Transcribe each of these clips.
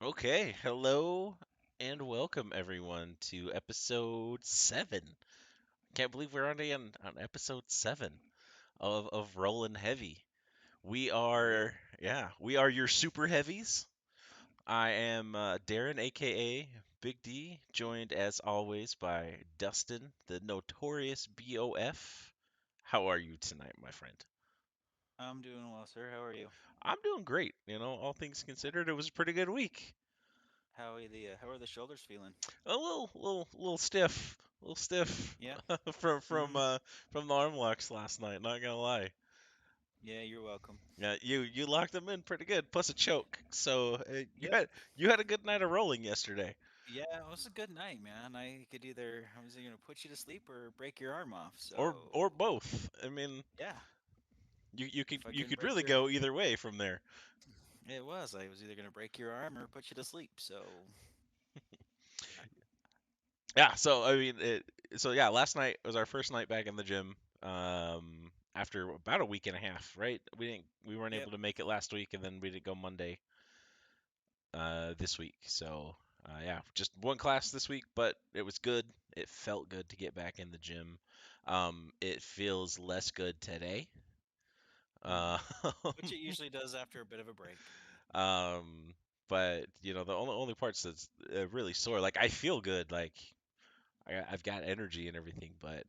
Okay, hello and welcome everyone to episode 7. Can't believe we're already on episode 7 of Rollin' Heavy. We Yep. are, yeah, we are your super heavies. I am Darren, aka Big D, joined as always by Dustin, the notorious BOF. How are you tonight, my friend? I'm doing well, sir. How are you? I'm doing great. All things considered, it was a pretty good week. How are the shoulders feeling? A little stiff, a little stiff Yeah. from from Mm. uh from the arm locks last night. Not gonna lie. Yeah, you're welcome. Yeah, you locked them in pretty good, plus a choke. So you Yep. had a good night of rolling yesterday, Yeah, it was a good night, man. I was either gonna put you to sleep or break your arm off. or both. I mean, Yeah, you could if I you couldn't could break really your, go either way from there. I was either gonna break your arm or put you to sleep. Yeah. So I mean, yeah. Last night was our first night back in the gym. After about a week and a half, right? We weren't Yep. able to make it last week, and then we didn't go Monday. This week. So yeah, just one class this week, but it was good. It felt good to get back in the gym. It feels less good today. Hmm. Uh, Which it usually does after a bit of a break. um, but the only parts that's really sore. Like I feel good. Like I've got energy and everything, but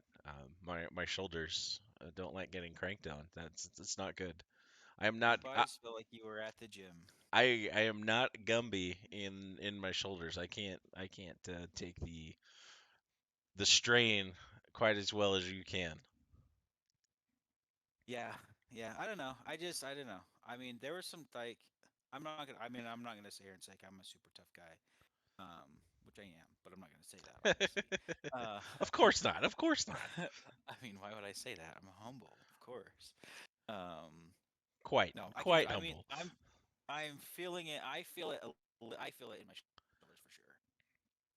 my shoulders don't like getting cranked on. That's not good. I am Your not. body just felt like you were at the gym. I am not Gumby in my shoulders. I can't take the strain quite as well as you can. Yeah, yeah. I don't know. I don't know. I mean, there was some like, I'm not gonna sit here and say like, I'm a super tough guy. Which I am, but I'm not going to say that, obviously. Uh, Of course not. Of course not. I mean, why would I say that? I'm humble, of course. Um, Quite no, I can. quite I mean, humble. I'm feeling it. I feel it in my shoulders for sure.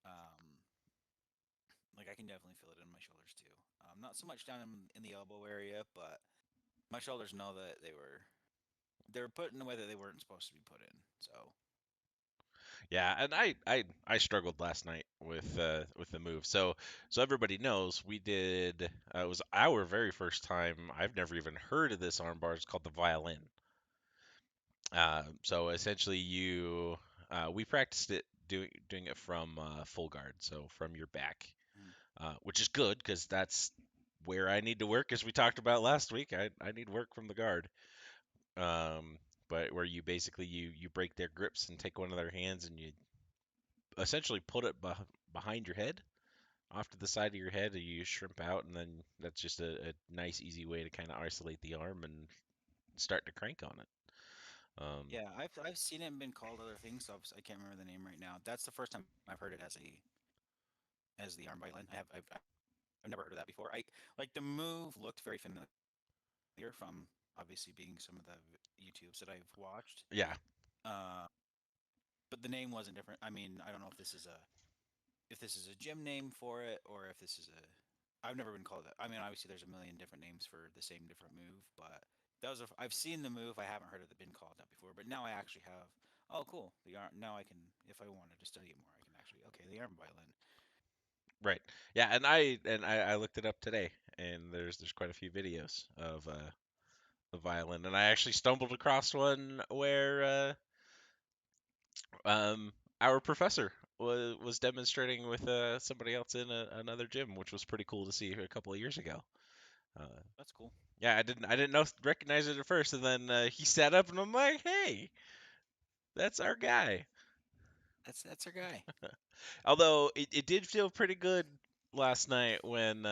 Um, like I can definitely feel it in my shoulders too. Not so much down in the elbow area, but my shoulders know that they were put in the way that they weren't supposed to be put in. So Yeah, and I struggled last night with the move. So everybody knows we did. It was our very first time. I've never even heard of this armbar. It's called the violin. So essentially, we practiced it doing it from full guard, so from your back, mm, which is good because that's where I need to work, as we talked about last week. I need work from the guard, um, but where you basically you break their grips and take one of their hands and you essentially put it behind your head, off to the side of your head, and you shrimp out, and then that's just a nice, easy way to kind of isolate the arm and start to crank on it. yeah, I've seen it and been called other things. So I can't remember the name right now. That's the first time I've heard it as the arm violin. I've never heard of that before. I like the move looked very familiar from obviously being some of the YouTubes that I've watched. Yeah, Uh, but the name wasn't different. I mean, I don't know if this is a gym name for it or if this is a I've never been called that. I mean, obviously there's a million different names for the same different move, but I've seen the move. I haven't heard of it been called that before, but now I actually have. Oh, cool. The arm. Now I can, if I wanted to study it more, I can actually. Okay, the arm violin. right. Yeah, and I looked it up today, and there's quite a few videos of the violin, and I actually stumbled across one where our professor was demonstrating with somebody else in another gym, which was pretty cool to see a couple of years ago. Uh, That's cool. yeah, I didn't recognize it at first, and then he sat up, and I'm like, hey, that's our guy. That's our guy. Although it did feel pretty good last night when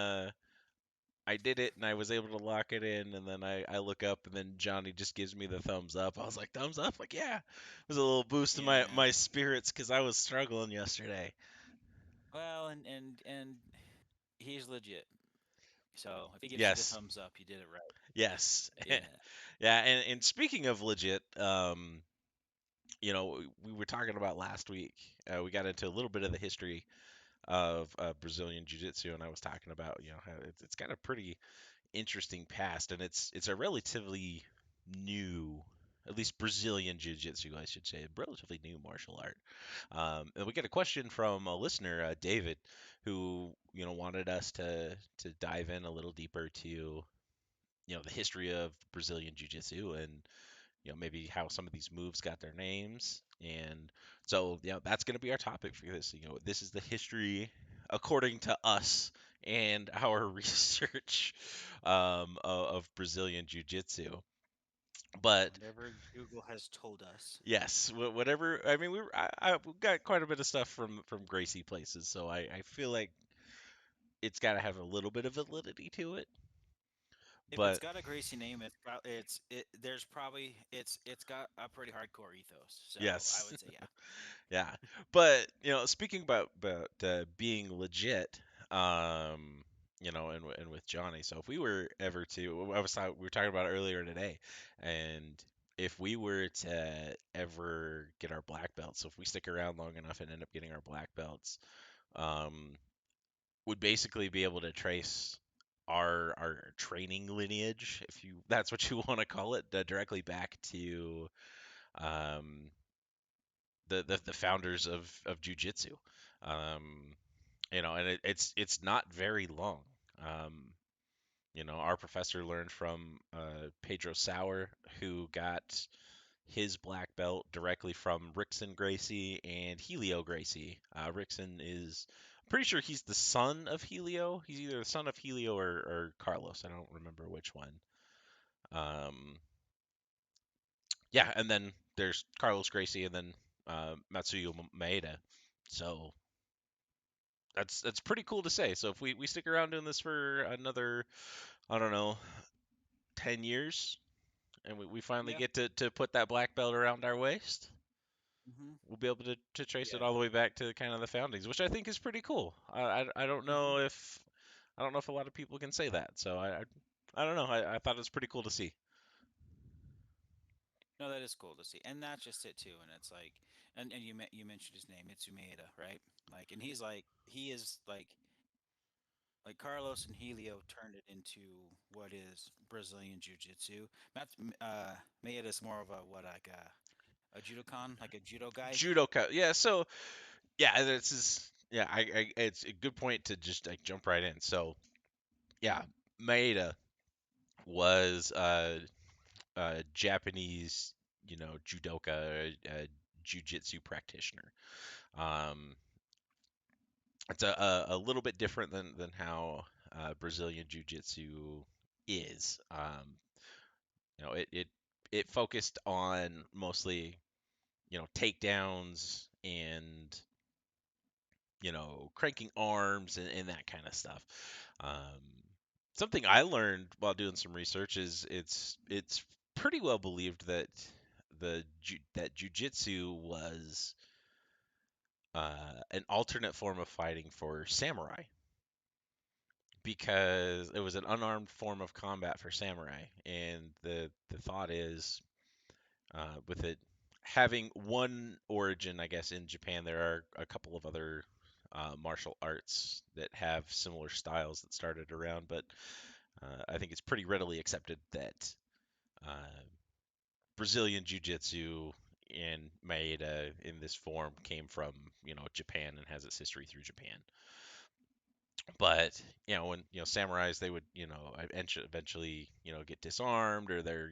I did it and I was able to lock it in, and then I look up, and then Johnny just gives me the thumbs up. I was like, thumbs up? Like, yeah. It was a little boost in my Yeah. spirits because I was struggling yesterday. Well, and he's legit. So if he gives you the Yes, thumbs up, you did it right. yes. Yeah. Yeah, and speaking of legit, we were talking about last week. We got into a little bit of the history of Brazilian Jiu-Jitsu, and I was talking about, how it's got a pretty interesting past, and it's a relatively new. at least Brazilian Jiu-Jitsu, I should say, a relatively new martial art. And we get a question from a listener, David, who wanted us to dive in a little deeper to the history of Brazilian Jiu-Jitsu and maybe how some of these moves got their names. And so that's going to be our topic for this. This is the history according to us and our research of Brazilian Jiu-Jitsu. But Whatever Google has told us. yes, whatever. I mean, we got quite a bit of stuff from Gracie places, so I feel like it's got to have a little bit of validity to it. If it's But got a Gracie name, there's probably it's got a pretty hardcore ethos. So I yes, would say yeah. yeah. But speaking about being legit, and with Johnny. So if we were ever to, we were talking about it earlier today, and if we were to ever get our black belts, so if we stick around long enough and end up getting our black belts, um, would basically be able to trace our training lineage, if you that's what you want to call it, directly back to um, the founders of jujitsu. Um, and it's not very long. Um, our professor learned from Pedro Sauer, who got his black belt directly from Rickson Gracie and Helio Gracie. Rickson is, I'm pretty sure he's the son of Helio. He's either the son of Helio or Carlos. I don't remember which one. Um, yeah, and then there's Carlos Gracie and then Matsuyo Maeda. So that's pretty cool to say. So if we stick around doing this for another, I don't know, 10 years, and we finally Yeah. get to put that black belt around our waist, Mhm. we'll be able to trace it Yeah. all the way back to kind of the foundings, which I think is pretty cool. I don't Mhm. know if a lot of people can say that. So I don't know. I thought it was pretty cool to see. No, that is cool to see, and that's just it too. And it's like, and you mentioned his name, it's Umaeda, right? Like, and he is like Carlos and Helio turned it into what is Brazilian Jiu Jitsu. Matt Maeda is more of a what like a judokan, like a judo guy. Judoka. Yeah. So yeah, this is yeah. It's a good point to just like jump right in. So yeah, Maeda was Japanese, judoka, jujitsu practitioner. Um, it's a little bit different than how Brazilian jiu-jitsu is. It focused on mostly takedowns and cranking arms and that kind of stuff. Um, Something I learned while doing some research is it's pretty well believed that that jujitsu was an alternate form of fighting for samurai because it was an unarmed form of combat for samurai, and the thought is with it having one origin, I guess in Japan there are a couple of other martial arts that have similar styles that started around, but I think it's pretty readily accepted that uh, Brazilian Jiu-Jitsu and Maeda in this form came from Japan and has its history through Japan. But when samurais, they would eventually get disarmed, or they're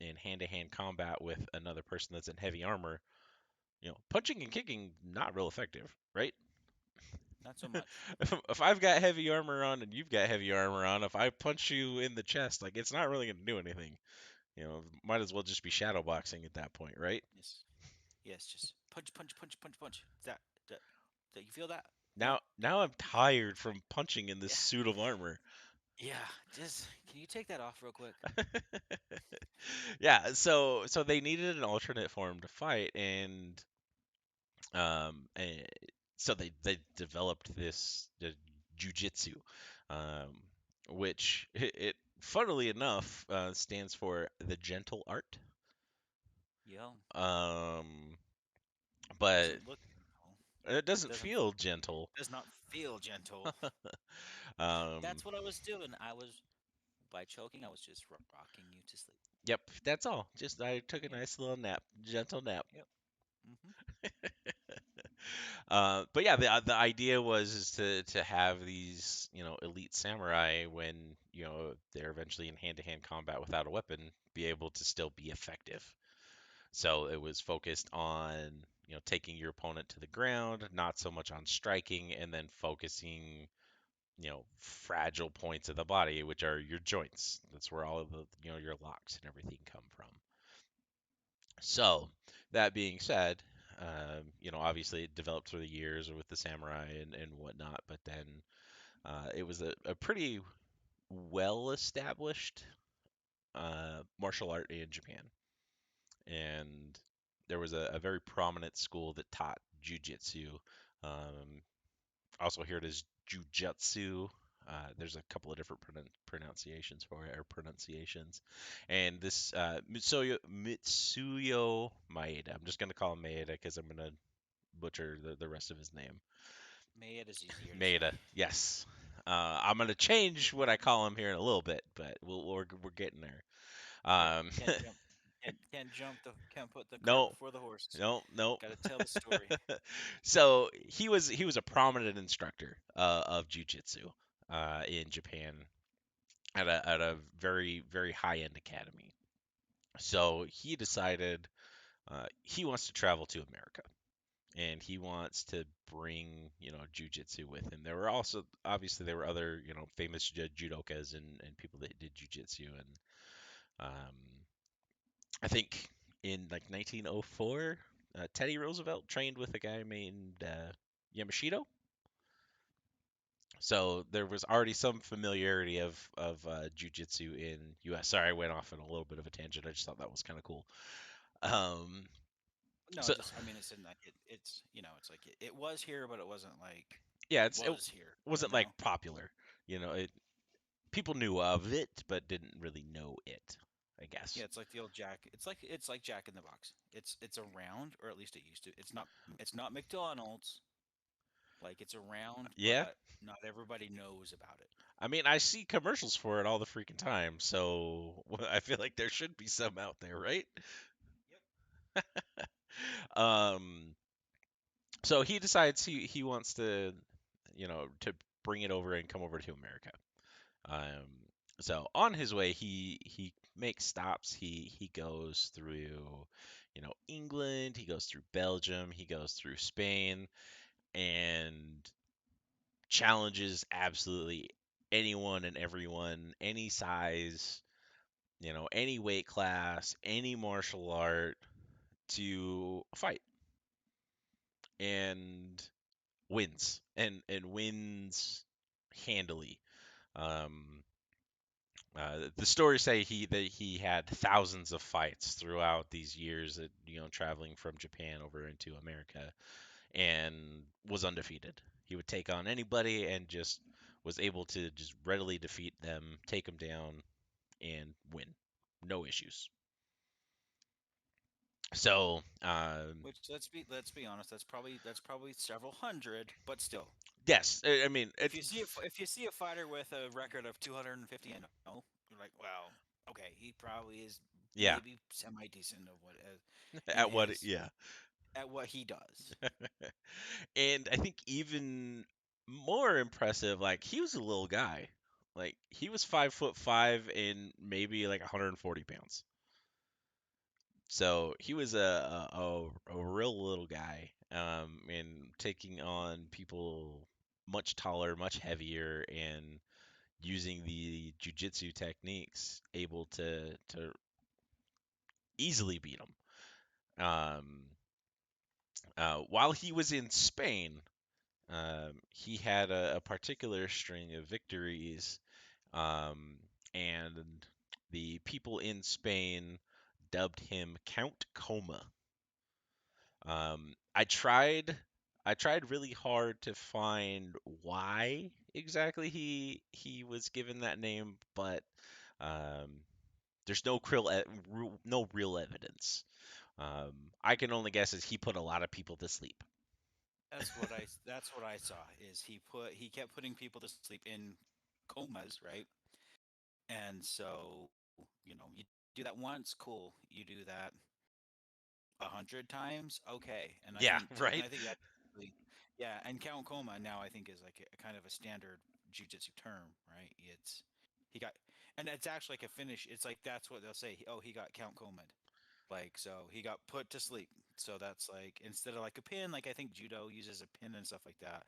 in hand-to-hand combat with another person that's in heavy armor. Punching and kicking not real effective, right? Not so much. If I've got heavy armor on and you've got heavy armor on, if I punch you in the chest, like it's not really gonna do anything. Might as well just be shadow boxing at that point, right? Yes, yes, just punch, punch, punch, punch, punch. That, that you feel that? No. Now I'm tired from punching in this Yeah, suit of armor. yeah. Just can you take that off real quick? Yeah, so they needed an alternate form to fight, and so they developed this the jujitsu, um, which funnily enough stands for the gentle art. Yo, Um, but doesn't look gentle. it doesn't Doesn't feel gentle. does not feel gentle. Um, That's what I was doing. I was by choking. I was just rocking you to sleep. Yep, that's all. Just I took a Yeah. nice little nap, gentle nap. Yep. Hmm. But yeah, the idea was is to have these elite samurai when they're eventually in hand-to-hand combat without a weapon be able to still be effective. So it was focused on taking your opponent to the ground, not so much on striking, and then focusing fragile points of the body, which are your joints. That's where all of the your locks and everything come from. So, that being said, obviously it developed through the years with the samurai and whatnot, but then it was a pretty well established martial art in Japan. And there was a very prominent school that taught jujitsu. Also, here it is jujutsu. There's a couple of different pronunciations for it, or pronunciations. And this Mitsuyo Maeda. I'm just gonna call him Maeda because I'm gonna butcher the rest of his name. Mayet is easier to Maeda, say. yes. I'm gonna change what I call him here in a little bit, but we're getting there. Yep. Um, Can't put the cart no, before the horse. no. Got to tell the story. So he was a prominent instructor of jujitsu in Japan at a very very high end academy. So he decided he wants to travel to America and he wants to bring jujitsu with him. There were also obviously there were other famous judokas and people that did jujitsu and um, I think in like 1904 Teddy Roosevelt trained with a guy named Yamashito. So there was already some familiarity of jujitsu in U.S. Sorry, I went off on a little bit of a tangent. I just thought that was kind of cool. Um, No, so just I mean, it's in like it's it's like it was here, but it wasn't like yeah, it was here. wasn't like popular. People knew of it, but didn't really know it, I guess. Yeah, it's like the old Jack. It's like Jack in the Box. It's around, or at least it used to. It's not McDonald's. Like it's around, Yeah, but not everybody knows about it. I mean, I see commercials for it all the freaking time, so I feel like there should be some out there, right? Yep. Um, so he decides he wants to bring it over and come over to America. Um, so on his way, he makes stops. He goes through, England. He goes through Belgium. He goes through Spain, and challenges absolutely anyone and everyone, any size, any weight class, any martial art to fight, and wins, and wins handily. Um, the stories say he had thousands of fights throughout these years that traveling from Japan over into America and was undefeated. He would take on anybody and just was able to just readily defeat them, take them down, and win, no issues. So Which let's be honest, that's probably several hundred, but still, yes, I mean if you see a fighter with a record of 250-0, you're like, well, okay, he probably is yeah, maybe semi decent of what in at what his yeah. at what he does. And I think even more impressive, like he was a little guy. Like he was 5'5" and maybe like 140 pounds. So he was a real little guy, and taking on people much taller, much heavier, and using the jujitsu techniques, able to easily beat them. While he was in Spain, he had a particular string of victories, um, and the people in Spain dubbed him Count Coma. I tried really hard to find why exactly he was given that name, but um, there's no real evidence. I can only guess is he put a lot of people to sleep. That's what I saw is he kept putting people to sleep in comas, right? And so, you didn't do that once, cool. You do that 100 times, okay. Yeah, And right. I think that, really- yeah. And Count Koma now I think is like a kind of a standard jujitsu term, right? It's he got, and it's actually like a finish. It's like that's what they'll say. Oh, he got Count Koma. Like so, he got put to sleep. So that's like instead of like a pin, like I think judo uses a pin and stuff like that.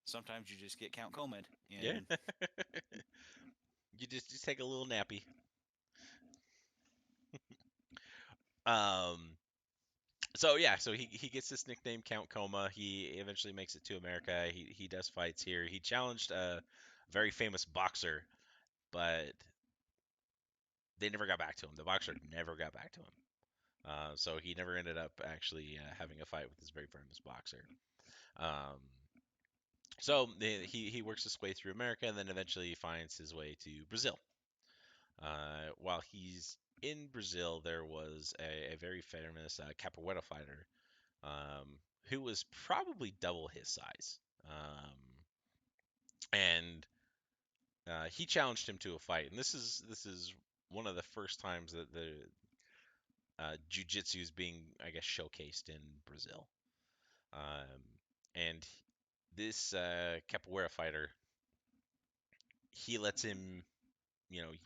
Sometimes you just get Count Koma Yeah. in. You just take a little nappy. Um, so yeah, so he gets this nickname Count Coma. He eventually makes it to America. He does fights here. He challenged a very famous boxer, but they never got back to him. The boxer never got back to him. So he never ended up actually having a fight with this very famous boxer. Um, so he works his way through America and then eventually finds his way to Brazil. While he's in Brazil, there was a very famous capoeira fighter who was probably double his size. And he challenged him to a fight. And this is one of the first times that the jiu-jitsu is being, I guess, showcased in Brazil. Um, and this capoeira fighter, he lets him,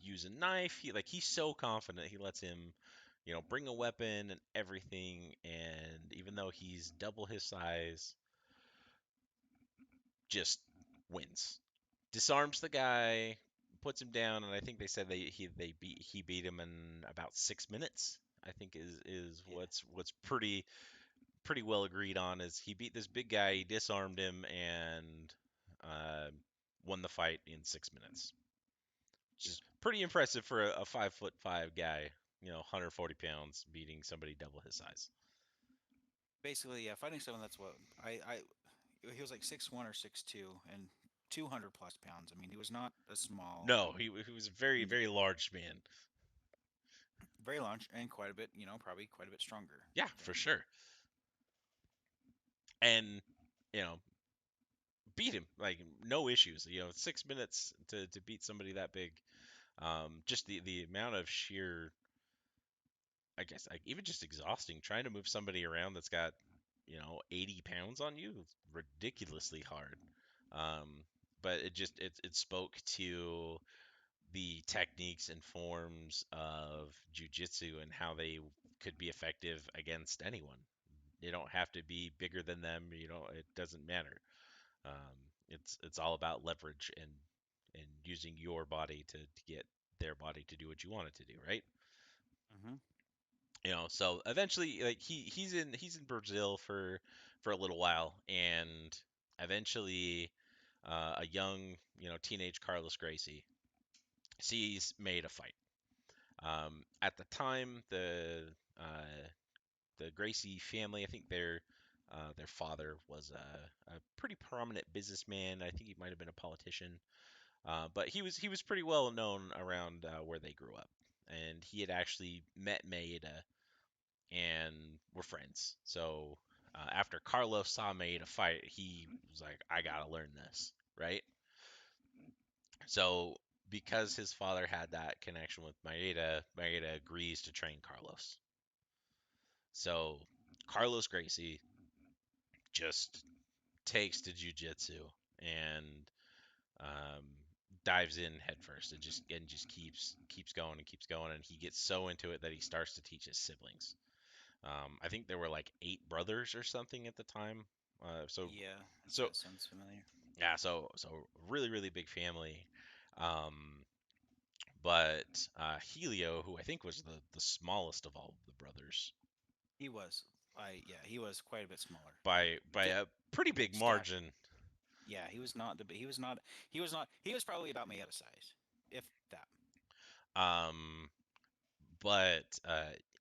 use a knife. He's so confident. He lets him, bring a weapon and everything. And even though he's double his size, just wins. Disarms the guy, puts him down, and I think they said he beat him in about 6 minutes. I think is Yeah, what's pretty well agreed on is he beat this big guy, he disarmed him, and uh, won the fight in 6 minutes, which yeah. is pretty impressive for a 5'5" guy, 140 pounds, beating somebody double his size. Basically, yeah. Fighting someone that's what I he was like 6'1" or 6'2" and 200 plus pounds. I mean, he was not a small. No, he was a very And very large man. very large and quite a bit, probably quite a bit stronger Yeah, for than. sure. And you know, beat him like no issues. 6 minutes to beat somebody that big. Just the amount of sheer, I guess, like even just exhausting trying to move somebody around that's got 80 pounds on you is ridiculously hard. Um, but it spoke to the techniques and forms of jujitsu and how they could be effective against anyone. You don't have to be bigger than them. It doesn't matter. Um, it's all about leverage and using your body to get their body to do what you want it to do, right? Hmm. So eventually, like he's in Brazil for a little while, and eventually, a young teenage Carlos Gracie sees made a fight. At the time, the Gracie family, I think their father was a pretty prominent businessman. I think he might have been a politician. But he was pretty well known around where they grew up, and he had actually met Maeda and were friends. So after Carlos saw Maeda fight, he was like, "I gotta learn this," right? So because his father had that connection with Maeda, Maeda agrees to train Carlos. So Carlos Gracie just takes to jujitsu and um, dives in headfirst and just keeps going and keeps going, and he gets so into it that he starts to teach his siblings. I think there were like 8 brothers or something at the time. Uh, so Yeah, so that sounds familiar. yeah, so really really big family. Um, but Helio, who I think was the smallest of all the brothers He was, he was quite a bit smaller. by Just a pretty big stature. margin. Yeah, he was not he was not he was probably about Mayetta size, if that. Um, but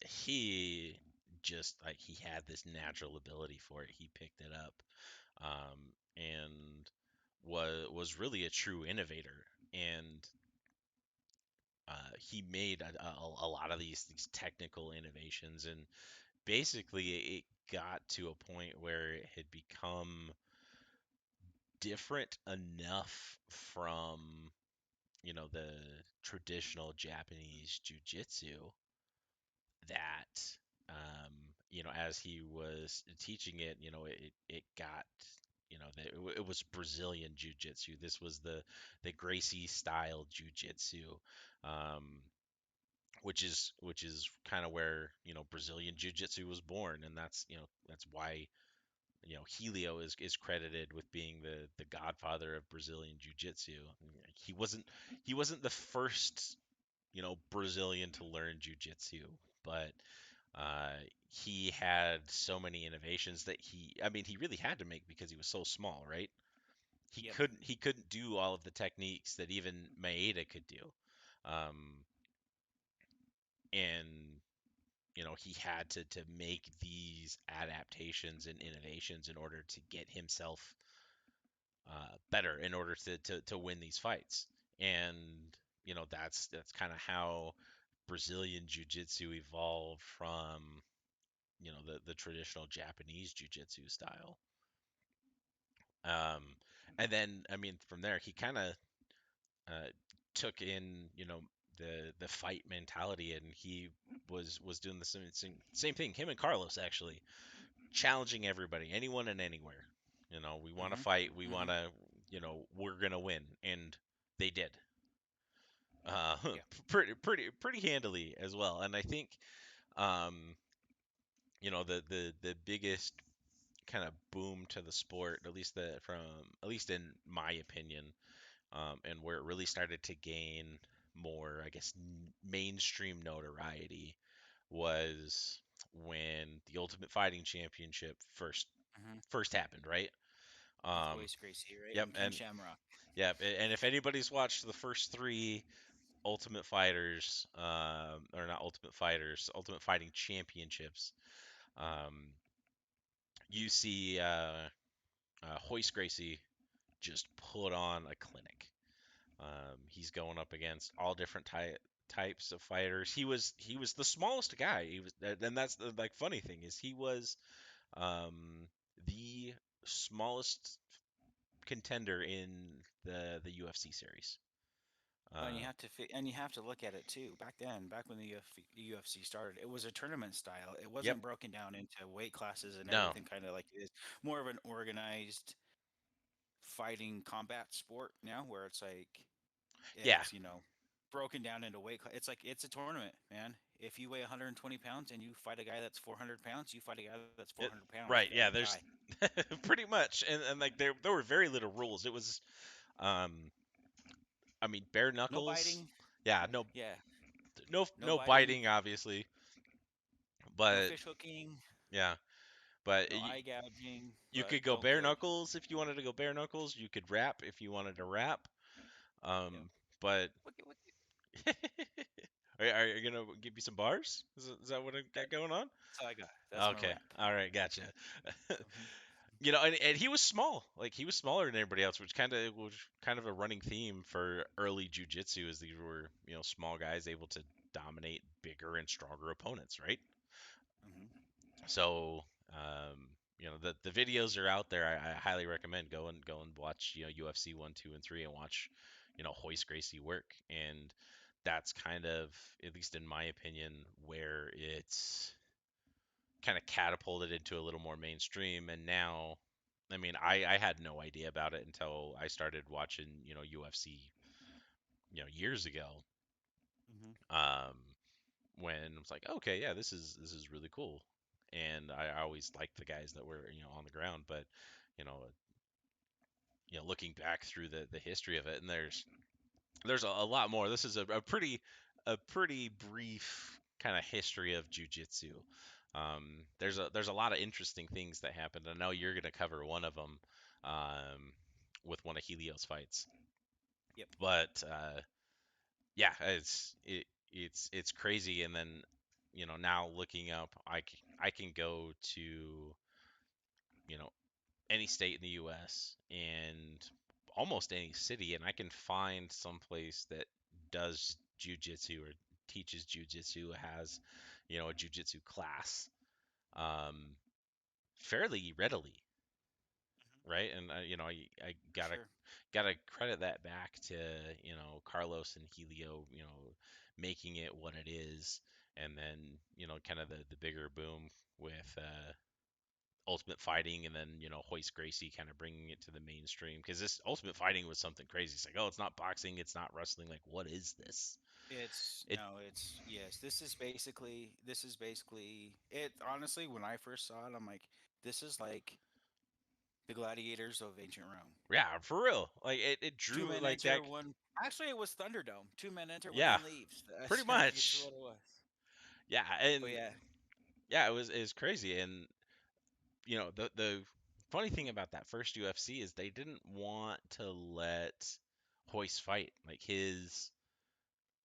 he just like he had this natural ability for it. He picked it up, and was really a true innovator. And he made a lot of these technical innovations, and basically it got to a point where it had become different enough from the traditional Japanese jujitsu that as he was teaching it, it got that it was Brazilian jiu-jitsu. This was the Gracie style jiu-jitsu, um, which is kind of where Brazilian jiu-jitsu was born, and that's why Helio is credited with being the godfather of Brazilian jiu-jitsu. He wasn't he wasn't the first Brazilian to learn jiu-jitsu, but uh, he had so many innovations that he really had to make because he was so small, right? He Yep. couldn't he couldn't do all of the techniques that even Maeda could do, um, and he had to make these adaptations and innovations in order to get himself better in order to win these fights. And that's kind of how Brazilian jiu-jitsu evolved from the traditional Japanese jiu-jitsu style. Um, and then I mean from there he kind of uh, took in the fight mentality, and he was doing the same thing. Him and Carlos actually challenging everybody, anyone and anywhere. We want to Mhm. fight. We want Mhm. to, we're gonna win, and they did. Uh, Yep. pretty handily as well. And I think, um, the biggest kind of boom to the sport, at least in my opinion, and where it really started to gain more, I guess, mainstream notoriety was when the Ultimate Fighting Championship Mhm. first happened, right? With Um, Royce Gracie, right, yep, and Ken and Shamrock. and if anybody's watched the first three Ultimate Fighters, or not Ultimate Fighters, Ultimate Fighting Championships, um, you see Hoist Gracie just put on a clinic. He's going up against all different types of fighters. He was the smallest guy. And that's the like funny thing is he was the smallest contender in the UFC series. Oh, and you Uh, have to and you have to look at it too. Back then, back when the UFC started, it was a tournament style. It yep. wasn't broken down into weight classes and No. everything, kind of like it is. More of an organized fighting combat sport now, where it's like Yeah. it's broken down into It's like it's a tournament, man. If you weigh 120 pounds and you fight a guy that's 400 pounds, you fight a guy that's It, 400 pounds. right. You're Yeah. gonna There's die. pretty much, and like there were very little rules. It was, um, I mean, bare No knuckles. biting. Yeah. No. Yeah. No. No No biting. biting, obviously. No But fish hooking. yeah. But No eye gouging. you But could go don't bare go. knuckles if you wanted to go bare knuckles. You could rap if you wanted to rap. Yep. But What, what, are you gonna give me some bars? Is that what I that, got going on? that's all I got. That's my Okay, rap. all right, gotcha. Hmm. And he was small, like he was smaller than everybody else, which kind of a running theme for early jujitsu, is these were small guys able to dominate bigger and stronger opponents, right? Hmm. So the videos are out there. I highly recommend go and watch UFC 1, 2, and 3 and watch Hoist Gracie work. And that's kind of, at least in my opinion, where it's kind of catapulted into a little more mainstream. And now, I mean, I had no idea about it until I started watching UFC years ago. Hmm. Um, when I was like, okay, yeah, this is really cool. And I always liked the guys that were on the ground, but you know looking back through the history of it, and there's a lot more. This is a pretty brief kind of history of jujitsu. There's a lot of interesting things that happened. I know you're gonna cover one of them, with one of Helios fights, Yep. but yeah, it's crazy. And then now looking up, I can go to you know any state in the U.S. and almost any city, and I can find some place that does jujitsu or teaches jujitsu, has a jujitsu class, um, fairly readily. right? And I gotta Sure. gotta credit that back to Carlos and Helio, making it what it is, and then kind of the bigger boom with Ultimate Fighting, and then Hoist Gracie kind of bringing it to the mainstream because this Ultimate Fighting was something crazy. It's like, oh, it's not boxing, it's not wrestling. Like, what is this? It's It no, it's yes. This is basically it. Honestly, when I first saw it, I'm like, this is like the gladiators of ancient Rome. Yeah, for real. Like it Two drew men like enter, that. one. Actually, it was Thunderdome. Two men enter, one Yeah, man leaves. pretty That's it's much. what it was. Yeah, But and yeah, yeah, it was crazy. And the funny thing about that first UFC is they didn't want to let Hoist fight. Like his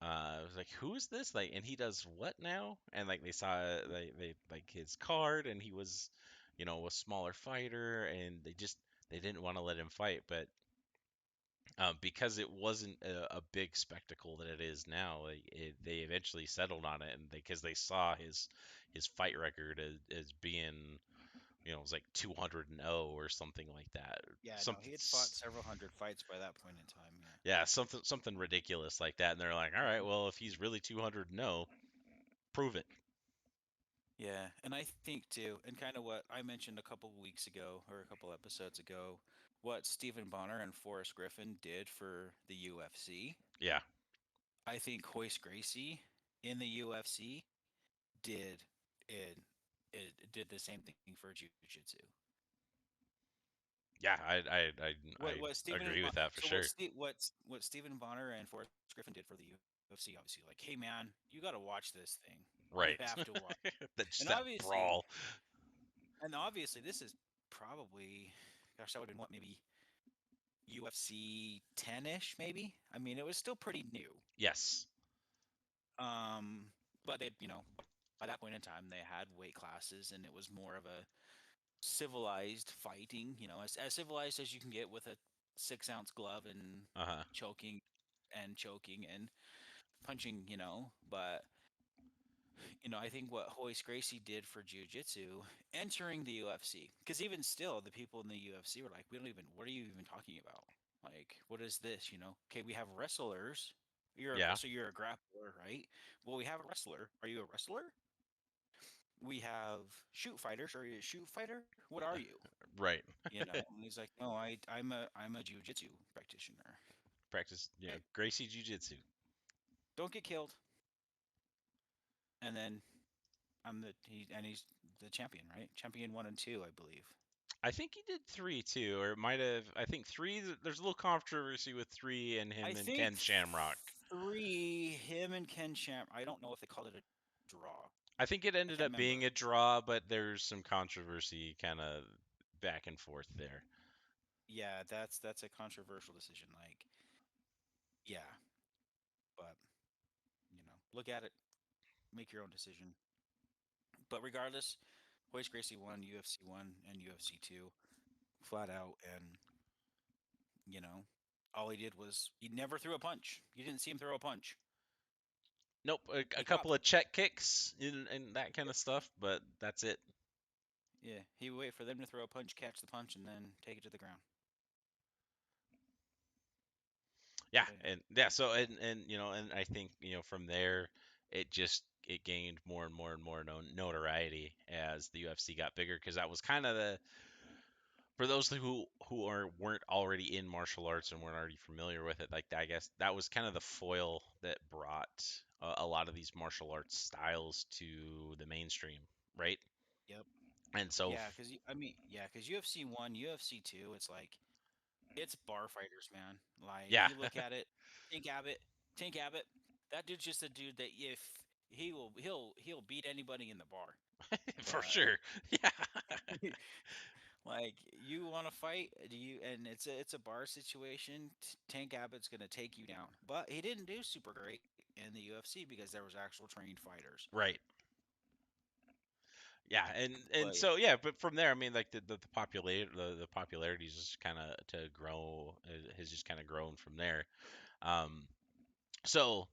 I was like, who is this? Like, and he does what now? And like they saw they like his card, and he was a smaller fighter, and they didn't want to let him fight. But because it wasn't a big spectacle that it is now, like they eventually settled on it, and because they saw his fight record as being, it was like 200 and 0 or something like that. yeah. No, Something, he had fought several hundred fights by that point in time. Yeah. yeah, something ridiculous like that. And they're like, all right, well, if he's really 200 and 0, prove it. Yeah, and I think too, and kind of what I mentioned a couple weeks ago or a couple episodes ago, what Stephen Bonner and Forrest Griffin did for the UFC. Yeah, I think Hoist Gracie in the UFC did it, it did the same thing for jiu-jitsu. yeah, I What Stephen agree with that for so what sure. Steve what Stephen Bonner and Forrest Griffin did for the UFC, obviously, like, hey man, you got to watch this thing. You Right. have to watch. Just And that obviously, brawl. this is probably, gosh, that would have been what, maybe UFC 10-ish, maybe. I mean, it was still pretty new. Yes. Um, but they, by that point in time, they had weight classes, and it was more of a civilized fighting. As civilized as you can get with a 6-ounce glove and Uh-huh. choking choking and punching. But I think what Hoist Gracie did for jiu-jitsu entering the UFC, because even still, the people in the UFC were like, we don't even, what are you even talking about? Like, what is this? Okay, we have wrestlers. Yeah. So you're a grappler, right? Well, we have a wrestler. Are you a wrestler? We have shoot fighters. Are you a shoot fighter? What are you? Right. And he's like, no, I'm a jiu-jitsu practitioner. Practice, Hey, Gracie Jiu-Jitsu. don't get killed. And then he's the champion, right? Champion 1 and 2, I believe. I think he did 3 too, or it might have. I think 3. There's a little controversy with 3 and I him and think Ken Shamrock. 3, him and Ken Champ. I don't know if they called it a draw. I think it I ended can't up being remember. a draw, but there's some controversy kind of back and forth there. Yeah, that's a controversial decision. Like, yeah, but look at it, make your own decision. But regardless, Hoist Gracie won UFC 1 and UFC 2 flat out, and you know, all he did was he never threw a punch. You didn't see him throw a punch. Nope, a He caught couple them. of check kicks and that kind of stuff, but that's it. Yeah, he would wait for them to throw a punch, catch the punch, and then take it to the ground. Yeah, But yeah, and yeah, so and I think from there it gained more and more and more notoriety as the UFC got bigger, because that was kind of the for those who weren't already in martial arts and weren't already familiar with it, like I guess that was kind of the foil that brought a lot of these martial arts styles to the mainstream, right? yep, And so yeah, because because UFC 1, UFC 2, it's like it's bar fighters, man. Like yeah, you look at it, Tank Abbott, Tank Abbott, that dude's just a dude that if he'll beat anybody in the bar. for But sure. Yeah. like you want to fight, do you? And it's a bar situation. Tank Abbott's gonna take you down, but he didn't do super great in the UFC because there was actual trained fighters. Right. Yeah, and But so yeah, but from there, I mean, like the popularity is just kind of to grow has just kind of grown from there. Um, so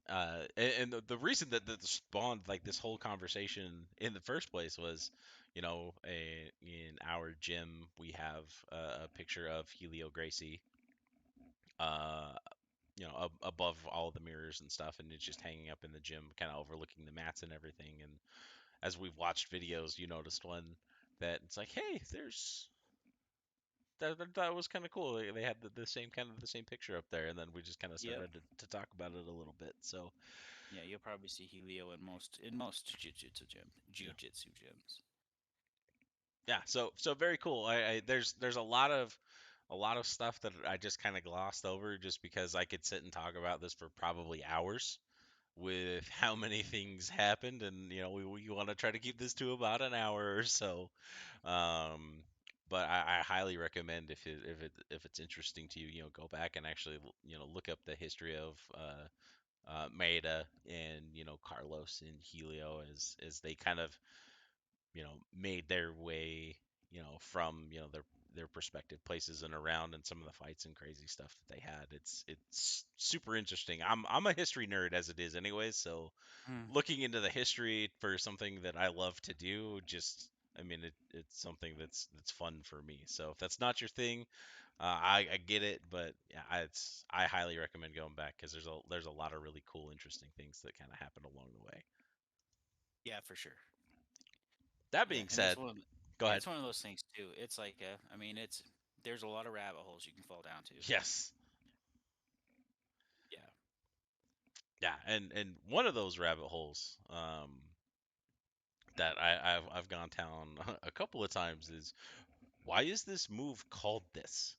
and the reason that spawned like this whole conversation in the first place was, in our gym we have a picture of Helio Gracie, uh, above all the mirrors and stuff, and it's just hanging up in the gym, kind of overlooking the mats and everything. And as we've watched videos, you noticed one that it's like, hey, that was kind of cool. They had the same kind of the same picture up there, and then we just kind of Yep. started to talk about it a little bit. So Yeah, you'll probably see Helio in most yeah, jiu-jitsu gyms. yeah. So very cool. There's a lot of stuff that I just kind of glossed over just because I could sit and talk about this for probably hours with how many things happened, and we want to try to keep this to about an hour or so. Um, but I highly recommend if it's interesting to you, go back and actually look up the history of Maeda and Carlos and Helio as they kind of made their way from their respective places and around, and some of the fights and crazy stuff that they had. It's super interesting. I'm a history nerd as it is anyway, so Mm. looking into the history for something that I love to do, just I mean it's something that's fun for me. So if that's not your thing, I get it, but yeah, I highly recommend going back because there's a lot of really cool, interesting things that kind of happen along the way. Yeah, for sure. That Yeah, being and it's said, one of go yeah, ahead. it's one of those things too. It's like I mean, there's a lot of rabbit holes you can fall down to. Yes. Yeah. Yeah, and one of those rabbit holes that I've gone down a couple of times is, why is this move called this?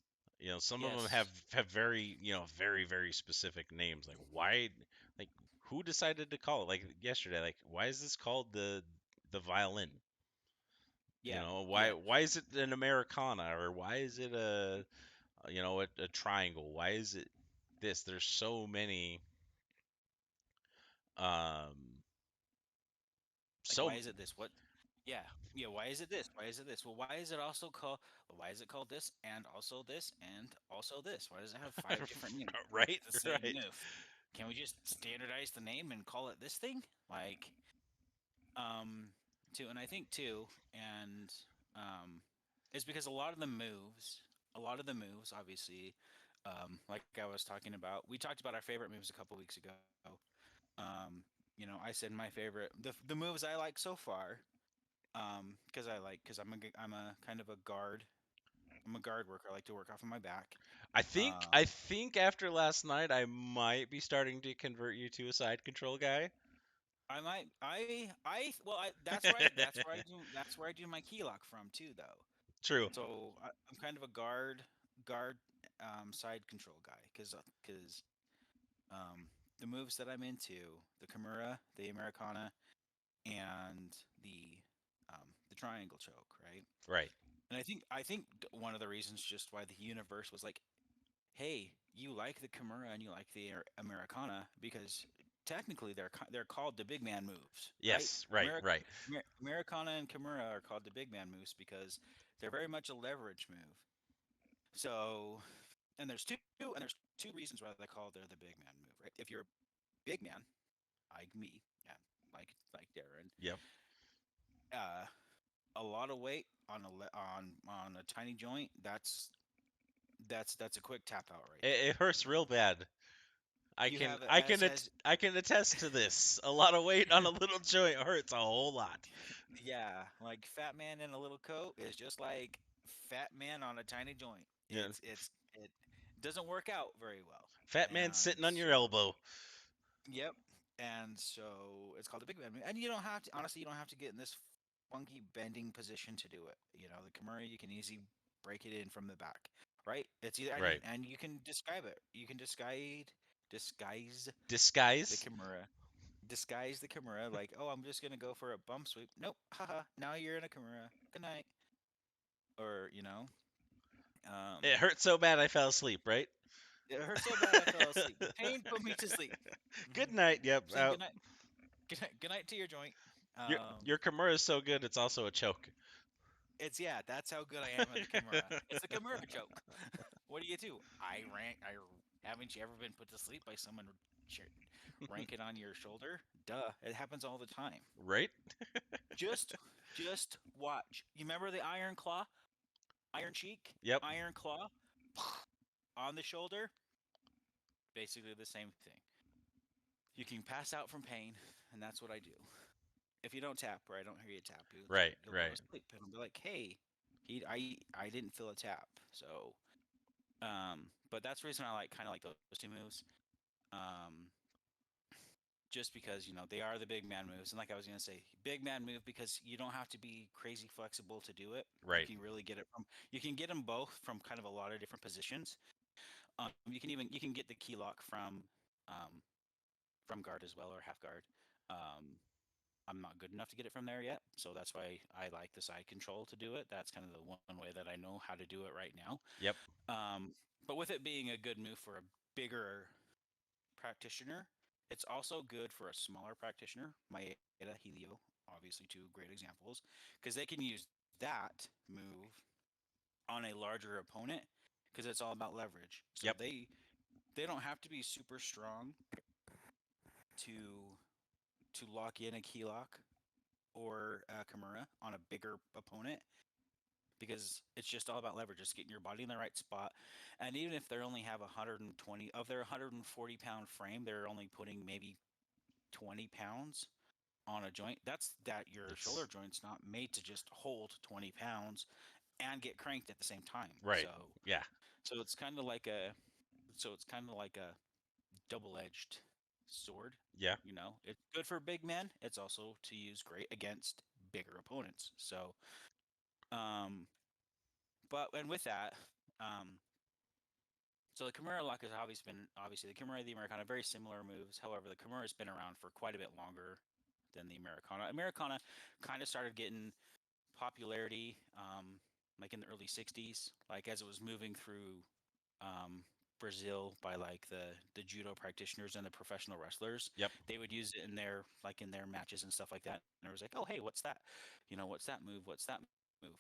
Some of them have Yes. have very very very specific names. Like why, like who decided to call it? Like yesterday, like why is this called the violin? Yeah. Why Yeah. why is it an Americana, or why is it a triangle? Why is it this? There's so many um Like, why so is it this? What? Yeah. Yeah. Why is it this? Why is it this? Well, why is it also called? Well, why is it called this and also this and also this? Why does it have five different names? right, The same. right. Can we just standardize the name and call it this thing? Like, too, and I think too, and is because a lot of the moves, obviously, like I was talking about, we talked about our favorite moves a couple weeks ago. I said my favorite, the moves I like so far, because I'm a kind of a guard. I'm a guard worker. I like to work off of my back. I think after last night, I might be starting to convert you to a side control guy. I might, well, that's where I do my key lock from too, though. True. So I'm kind of a guard, side control guy, because um, the moves that I'm into, the Kimura, the Americana, and the triangle choke, right? Right. And I think one of the reasons just why the universe was like, hey, you like the Kimura and you like the Americana because technically they're called the big man moves, right? Yes. Right. Right. Americana and Kimura are called the big man moves because they're very much a leverage move. So, and there's two reasons why they're the big man move, right? If you're a big man like me, yeah, like Darren, Yep. uh, a lot of weight on a tiny joint, that's a quick tap out right It there. hurts real bad. I You can have it I can as I can attest to this. A lot of weight on a little joint hurts a whole lot. yeah, like fat man in a little coat is just like fat man on a tiny joint. Yeah. It doesn't work out very well. Fat man And sitting on your so elbow. yep. And so it's called the big man move. And you don't have to honestly you don't have to get in this funky bending position to do it. The Kimura you can easily break it in from the back. Right? It's either Right. and you can describe it. You can disguise the Disguise. Kimura. Disguise the Kimura like, oh, I'm just gonna go for a bump sweep. Nope, haha. Now you're in a Kimura. Good night. Or It hurt so bad I fell asleep. Right. it hurt so bad I fell asleep. The pain put me to sleep. Good night. Yep. Saying good night, good night to your joint. Your Um, your Kimura is so good, it's also a choke. it's yeah, that's how good I am at the Kimura. It's the Kimura joke. What do you do? I haven't you ever been put to sleep by someone ranking on your shoulder? Duh, it happens all the time. Right. Just Just watch. You remember the Iron Claw, Iron Cheek, Yep. Iron Claw on the shoulder? Basically the same thing. You can pass out from pain, and that's what I do. If you don't tap or I don't hear you tap, Right. you'll go to Right. sleep, and I'll be like, "Hey, I didn't feel a tap." So, but that's the reason I like kind of like those two moves. Um, just because they are the big man moves, and like I was gonna say, big man move because you don't have to be crazy flexible to do it. You Right. can really get it from you can get them both from kind of a lot of different positions. You can get the key lock um, from guard as well or half guard. Um, I'm not good enough to get it from there yet, so that's why I like the side control to do it. That's kind of the one way that I know how to do it right now. Yep. But with it being a good move for a bigger practitioner, it's also good for a smaller practitioner. Maeda, Helio, obviously two great examples, because they can use that move on a larger opponent because it's all about leverage. So Yep. they don't have to be super strong to lock in a key lock or a Kimura on a bigger opponent because it's just all about leverage, just getting your body in the right spot. And even if they only have 120 of their 140-pound frame, they're only putting maybe 20 pounds on a joint. That's that your shoulder It's joint's not made to just hold 20 pounds and get cranked at the same time. right. Yeah. So it's kind of like a double-edged sword. Yeah. It's good for big men. It's also to use great against bigger opponents. Um, and with that, um, so the Kimura lock has obviously the Kimura, the Americana, very similar moves. However, the Kimura has been around for quite a bit longer than the Americana. Americana kind of started getting popularity like in the early '60s, like as it was moving through um, Brazil by like the judo practitioners and the professional wrestlers. Yep. They would use it in their matches and stuff like that. And it was like, oh hey, what's that? What's that move? What's that move?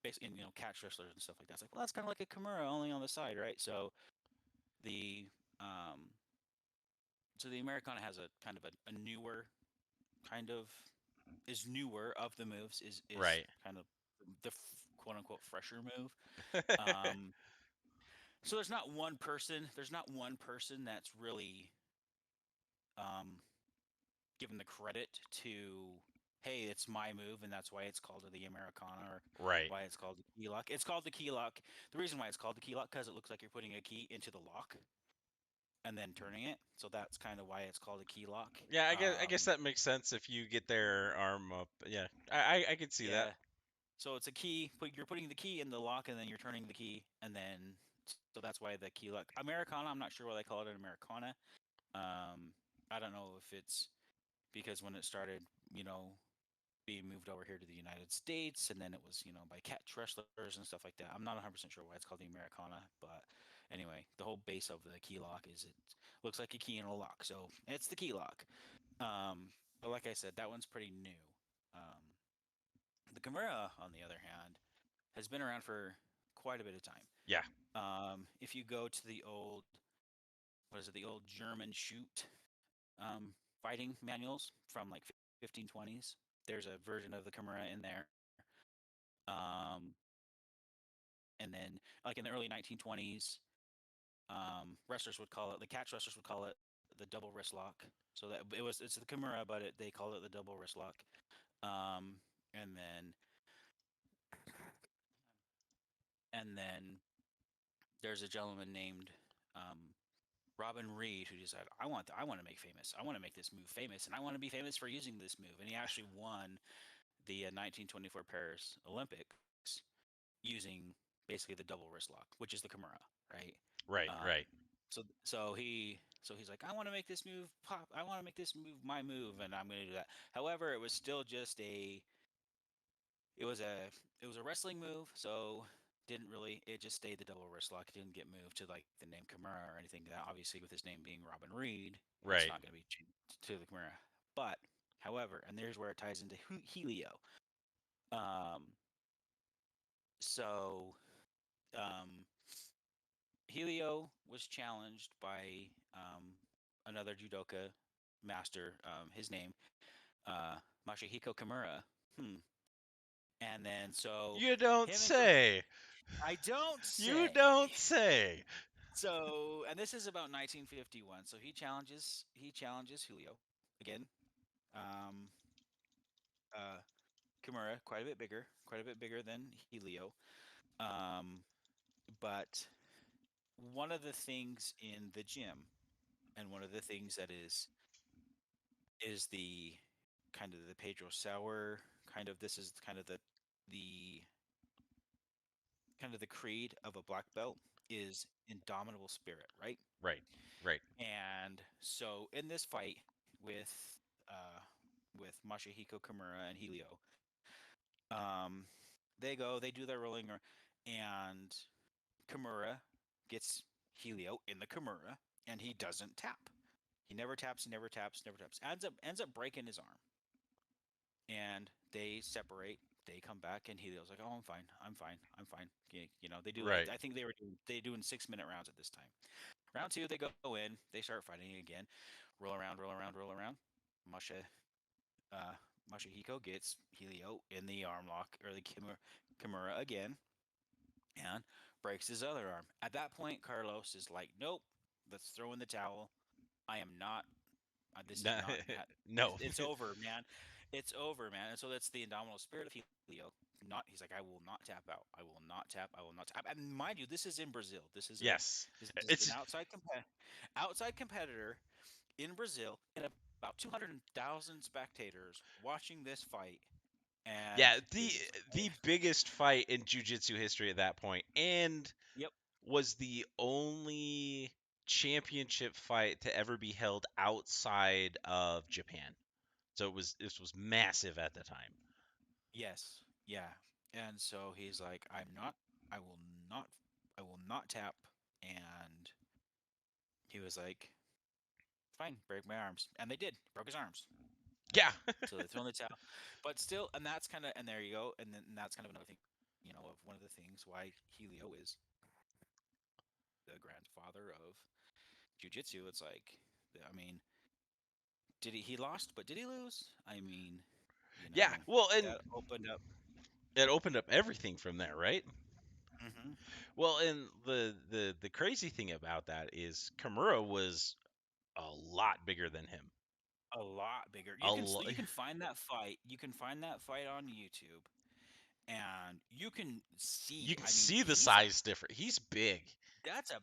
Basically, catch wrestlers and stuff like that. It's like, well, that's kind of like a Kimura only on the side, right? The um, so the Americana has a kind of a newer kind of is newer of the moves is Right. kind of the quote unquote fresher move. Um, so there's not one person that's really um, given the credit to, hey, it's my move, and that's why it's called the Americana or Right. why it's called the key lock. It's called the key lock. The reason why it's called the key lock because it looks like you're putting a key into the lock and then turning it. So that's kind of why it's called a key lock. Yeah. I guess that makes sense if you get their arm up. Yeah. I could see that. Yeah. So it's a key. You're putting the key in the lock, and then you're turning the key, and then so that's why the key lock. Americana. I'm not sure why they call it an Americana. I don't know if it's because when it started, you know, being moved over here to the United States, and then it was, by catch wrestlers and stuff like that. I'm not 100% sure why it's called the Americana, but anyway, the whole base of the key lock is it looks like a key in a lock, so it's the key lock. But like I said, that one's pretty new. Um, the Kimura, on the other hand, has been around for quite a bit of time. Yeah. If you go to the old, what is it, the old German shoot fighting manuals from like 1520s, there's a version of the Kimura in there. Um, and then, like in the early 1920s, wrestlers would call it the catch wrestlers would call it the double wrist lock. So it's the Kimura, but they called it the double wrist lock. Um, and then and then there's a gentleman named um, Robin Reed who decided I want to make famous. I want to make this move famous, and I want to be famous for using this move. And he actually won the 1924 Paris Olympics using basically the double wrist lock, which is the Kimura, right? Right. Um, Right. so he's like, I want to make this move pop. I want to make this move my move, and I'm going to do that. However, it was still just it was a it was a wrestling move, so didn't really it just stayed the double wrist lock. It didn't get moved to like the name Kimura or anything. That obviously with his name being Robin Reed, it's Right. not going to be changed to the Kimura. But however, and there's where it ties into Helio. Um, so um, Helio was challenged by another judoka master. His name, uh, Masahiko Kimura. Hmm. And then so You don't him and say. I don't You say. don't say. So, and this is about 1951. So he challenges Julio again. Um, uh, Kimura quite a bit bigger than Helio. Um, but one of the things in the gym, and one of the things that is the kind of the Pedro Sauer kind of this is the kind of the creed of a black belt is indomitable spirit, right? Right. Right. And so in this fight uh, with Masahiko Kimura and Helio, um, they do their rolling, and Kimura gets Helio in the Kimura, and he doesn't tap. He never taps. He never taps. Never taps. Ends up breaking his arm, and they separate. They come back, and Helio's like, "Oh, I'm fine. I'm fine. I'm fine." They do. Right. I think they doing 6 minute rounds at this time. Round two, they go in. They start fighting again. Roll around, roll around, roll around. Masha uh, Masahiko gets Helio in the arm lock or the Kimura again and breaks his other arm. At that point, Carlos is like, "Nope, let's throw in the towel. I am not. This is Nah, not. no. It's over, man. It's over, man." And so that's the indomitable spirit of Helio. Not. He's like, "I will not tap out. I will not tap. I will not tap." And mind you, this is in Brazil. Yes. This is an It's outside competitor in Brazil in about 200,000 spectators watching this fight, and yeah, he was the just like, the biggest fight in jiu-jitsu history at that point, and "Yep, was the only championship fight to ever be held outside of Japan. So this was massive at the time. yes, yeah." And so he's like, I will not, I will not tap. And he was like, "Fine, break my arms," and they did, broke his arms. Yeah. So they throw in the towel, but still, and that's kind of, and there you go, and that's kind of another thing, of one of the things why Helio is the grandfather of jujitsu. It's like, I mean, he lost, but did he lose? I mean, Yeah. Well, and that opened up. it opened up everything from there, right? Hmm. Well, and the crazy thing about that is Kimura was a lot bigger than him. A lot bigger. A lo- You can find that fight. You can find that fight on YouTube, and you can you see. can I mean, see the size difference. He's big. that's a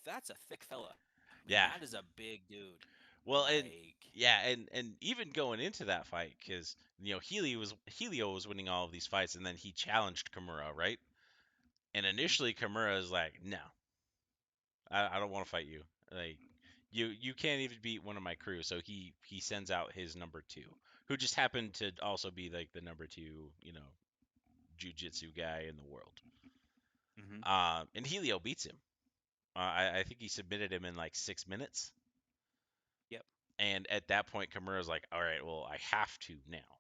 that's a thick fella. I mean, Yeah. that is a big dude. Well, and Like, yeah, and even going into that fight, because Helio was winning all of these fights, and then he challenged Kimura, right? And mhm, initially, Kimura is like, "No, I don't want to fight you. Like, you can't even beat one of my crew." So he sends out his number two, who just happened to also be like the number two, jujitsu guy in the world. mhm, And Helio beats him. I think he submitted him in like 6 minutes. yep, And at that point, Kimura's like, "All right, well, I have to now."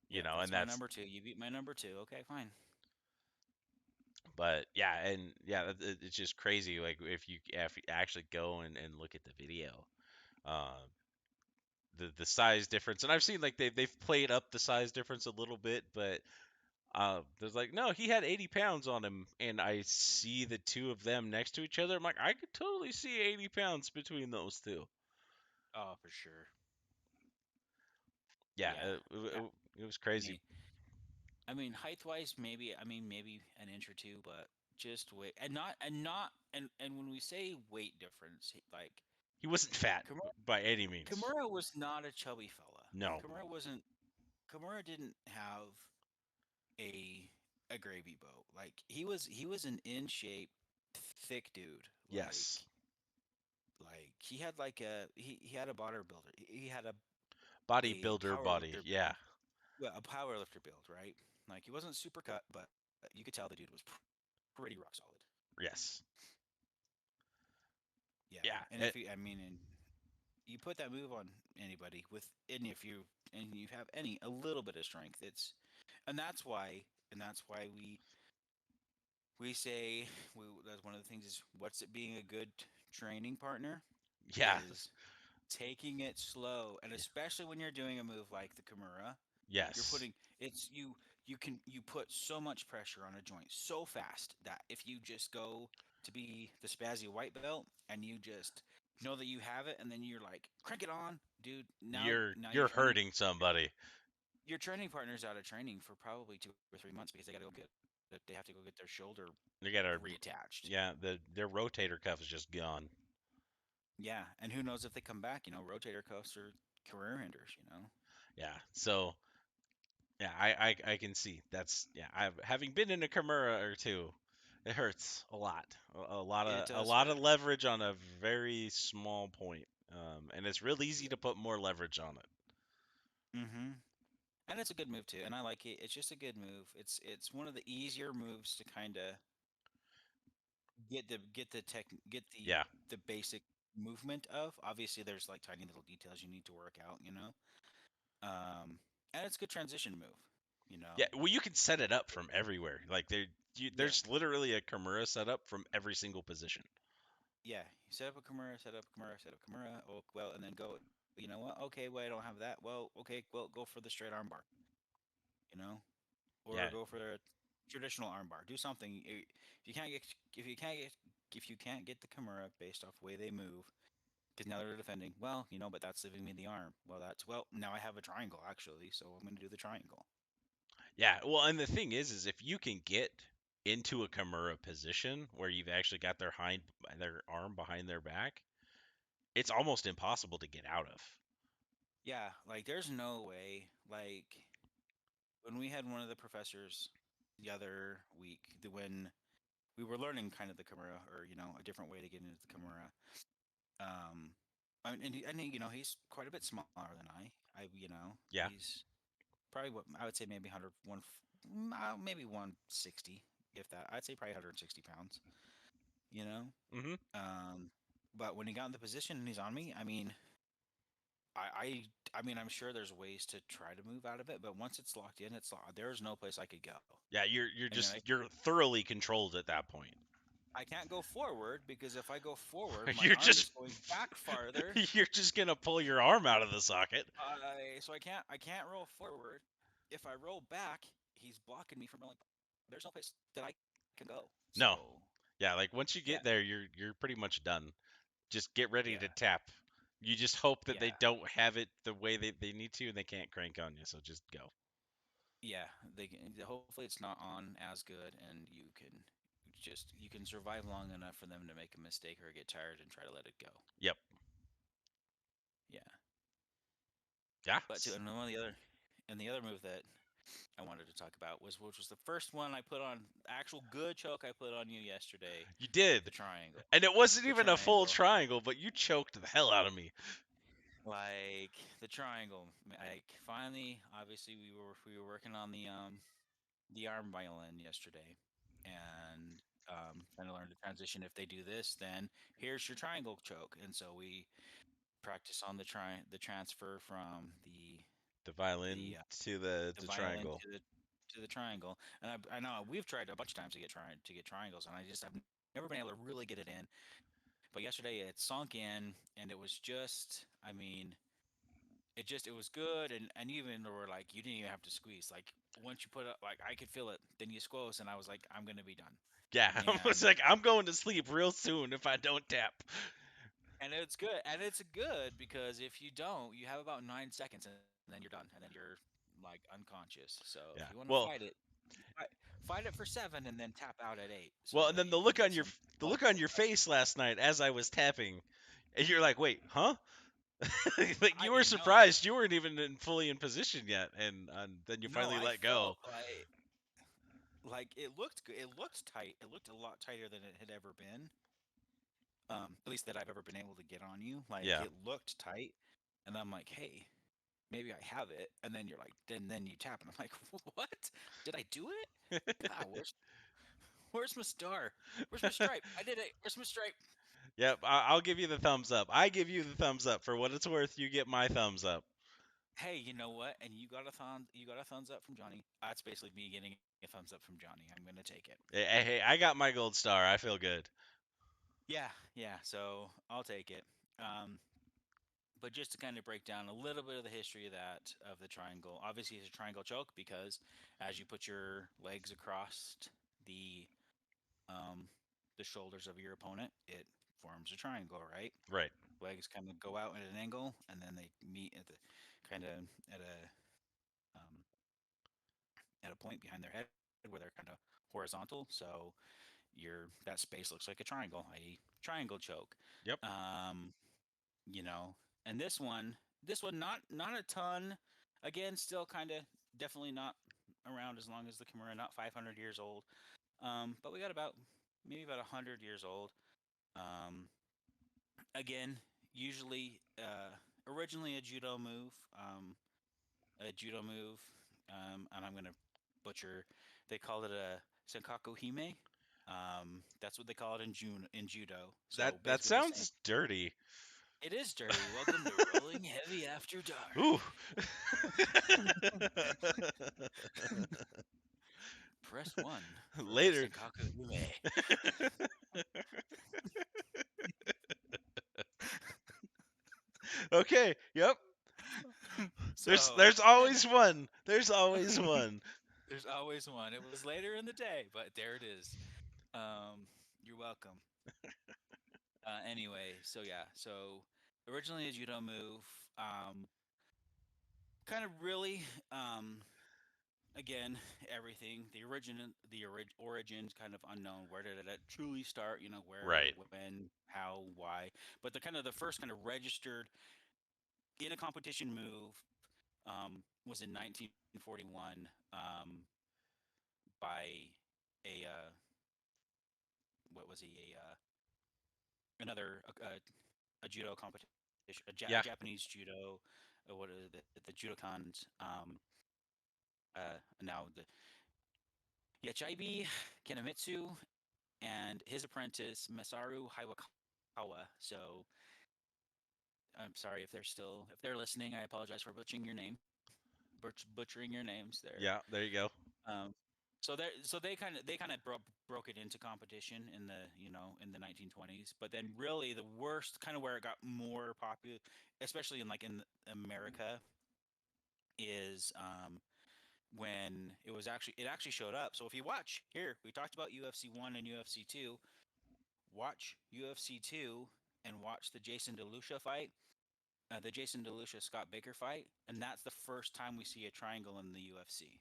yep. And That's my that's number two. You beat my number two. Okay, fine. but yeah, and yeah, it's just crazy. Like if you actually go and look at the video, uh, the size difference, and I've seen like they've played up the size difference a little bit, but there's like no, he had 80 pounds on him, and I see the two of them next to each other. I'm like, I could totally see 80 pounds between those two. Oh, for sure. Yeah, Yeah. it was I crazy. mean, height wise, maybe. Maybe an inch or two, but just weight, and when we say weight difference, like He wasn't fat Kimura, by any means. Kimura was not a chubby fella. No. Kimura wasn't. Kimura didn't have a a gravy boat. Like he was an in shape, thick dude. Yes. Like he had like he had a bodybuilder. He had a Bodybuilder power body. lifter, Yeah. well, a power lifter build, right? Like he wasn't super cut, but you could tell the dude was pretty rock solid. Yes. Yeah, Yeah. and if you, I mean, and you put that move on anybody with, and if you and you have any a little bit of strength, and that's why we say that's one of the things is what's it being a good training partner Yeah. is taking it slow, and Yeah. especially when you're doing a move like the Kimura, you're Yes. putting it's you put so much pressure on a joint so fast that if you just go to be the spazzy white belt and you just know that you have it and then you're like crank it on, dude. Now You're hurting somebody. your training partner's out of training for probably 2 or 3 months because they have to go get their shoulder You got a reattached. yeah, their rotator cuff is just gone. Yeah, and who knows if they come back? Rotator cuffs are career enders. Yeah. So yeah, I can see yeah. I've having been in a Kimura or two, it hurts a lot. It A does lot of hurt. leverage on a very small point. And it's real easy to put more leverage on it. Mm-hmm. And it's a good move too, and I like it. It's just a good move. It's one of the easier moves to kind of get Yeah. the basic movement of. Obviously, there's like tiny little details you need to work out. And it's a good transition move. You Yeah, know, well, you can set it up from everywhere. Like yeah, there's literally a Kimura set up from every single position. yeah. Set up a Kimura, set up Kimura, set up Kimura. Oh well, and then go. You know what? Okay, well I don't have that. Well, okay, well go for the straight armbar. You know, or Yeah, go for a traditional armbar. Do something. If you can't get if you can't get if you can't get the Kimura based off the way they move, because now they're defending. Well, but that's leaving me the arm. Well now I have a triangle actually, so I'm going to do the triangle. yeah. Well, and the thing is if you can get into a Kimura position where you've actually got their arm behind their back, it's almost impossible to get out of. Yeah, like there's no way. Like when we had one of the professors the other week, when we were learning kind of the Kimura, or a different way to get into the Kimura. Um, he's quite a bit smaller than Yeah. he's probably what I would say maybe 100, maybe 160, if that. I'd say probably 160 pounds, you know? Mhm. But when he got in the position and he's on me, I'm sure there's ways to try to move out of it, but once it's locked in, there's no place I could go. Yeah, I mean, you're thoroughly controlled at that point. I can't go forward because if I go forward, my You're arm just is going back farther. you're just gonna pull your arm out of the socket. So I can't roll forward. If I roll back, he's blocking me from rolling. There's no place that I can go. So No. Yeah, like once you yeah, get there, you're pretty much done. Just get ready yeah, to tap. You just hope that they yeah, don't have it the way they need to and they can't crank on you, so just go. yeah. Hopefully it's not on as good, and you can survive long enough for them to make a mistake or get tired and try to let it go. Yep. Yeah. Yeah. But to and one of the other and the other move that I wanted to talk about which was the first one I put on, actual good choke I put on you yesterday, You did. the triangle. And it wasn't The even a full triangle. triangle, but you choked the hell out of me. Like the triangle. Like finally, obviously we were working on the arm violin yesterday, and trying to learn to transition. If they do this, then here's your triangle choke. And so we practice on the transfer from The the violin to the the the violin triangle. to the triangle. And I know we've tried a bunch of times to get triangles, and I've never been able to really get it in. But yesterday it sunk in, and it was just, it was good, and even there were like you didn't even have to squeeze. Like once you put it, like I could feel it, then you squoze, and I was like, I'm gonna be done. Yeah, I was And like, I'm going to sleep real soon if I don't tap. it's good, and it's good because if you don't, you have about 9 seconds, and then you're done, and then you're like unconscious. So if you Yeah. want to fight Well, it, fight it for 7, and then tap out at 8, so well, and that then you can get some the long look on hold your time. face last night as I was tapping, and you're like, "Wait, huh?" Like I you were didn't know. surprised you weren't even fully in position yet, and then you No, finally I let go. felt like it looked good. It looked tight. It looked a lot tighter than it had ever been. At least that I've ever been able to get on you. Like Yeah. it looked tight, and I'm like, hey, maybe I have it. And then you're like, then you tap, and I'm like, what? Did I do it? God, where's my star? Where's my stripe? I did it. Where's my stripe? Yep. I'll give you the thumbs up. I give you the thumbs up for what it's worth. You get my thumbs up. Hey, you know what? And you got a thumbs up from Johnny. That's basically me getting a thumbs up from Johnny. I'm gonna take it. Hey, I got my gold star. I feel good. Yeah, yeah. So I'll take it. Um, But just to kind of break down a little bit of the history of that of the triangle. Obviously, it's a triangle choke because as you put your legs across the um, the shoulders of your opponent, it forms a triangle, right? Right. Legs kind of go out at an angle, and then they meet at the kind of at um, at a point behind their head where they're kind of horizontal. So that space looks like a triangle, i.e., triangle choke. Yep. Um, you know, and this one not a ton. Again, still kind of definitely not around as long as the Kimura, not 500 years old. But we got about maybe about 100 years old. Um, again, usually originally a judo move, and I'm gonna butcher. They call it a senkaku hime. That's what they call it in judo. So That basically, just saying sounds dirty. it is dirty. Welcome to Rolling Heavy After Ooh. Dark. Press one for a Later. senkaku hime. Okay. Yep. So There's always one. There's always one. there's always one. It was later in the day, but there it is. Um, you're welcome. Anyway, so yeah, so originally a judo move. Um, kind of really, um, again, everything. The origins kind of unknown. Where did it truly start? Where, Right. when, how, why. But the first kind of registered in a competition move was in 1941 by a what was he a judo competition, a Yeah. Japanese judo, what are the judokans, now the Yachibi Kenomitsu and his apprentice Masaru Hayakawa. So I'm sorry if they're listening. I apologize for butchering your names there. Yeah. There you go. Um, so they kind of broke it into competition in the 1920s. But then really the worst kind of where it got more popular, especially in America, is when it actually showed up. So if you watch here, we talked about UFC 1 and UFC 2. Watch UFC 2 and watch the Jason DeLucia Scott Baker fight, and that's the first time we see a triangle in the UFC.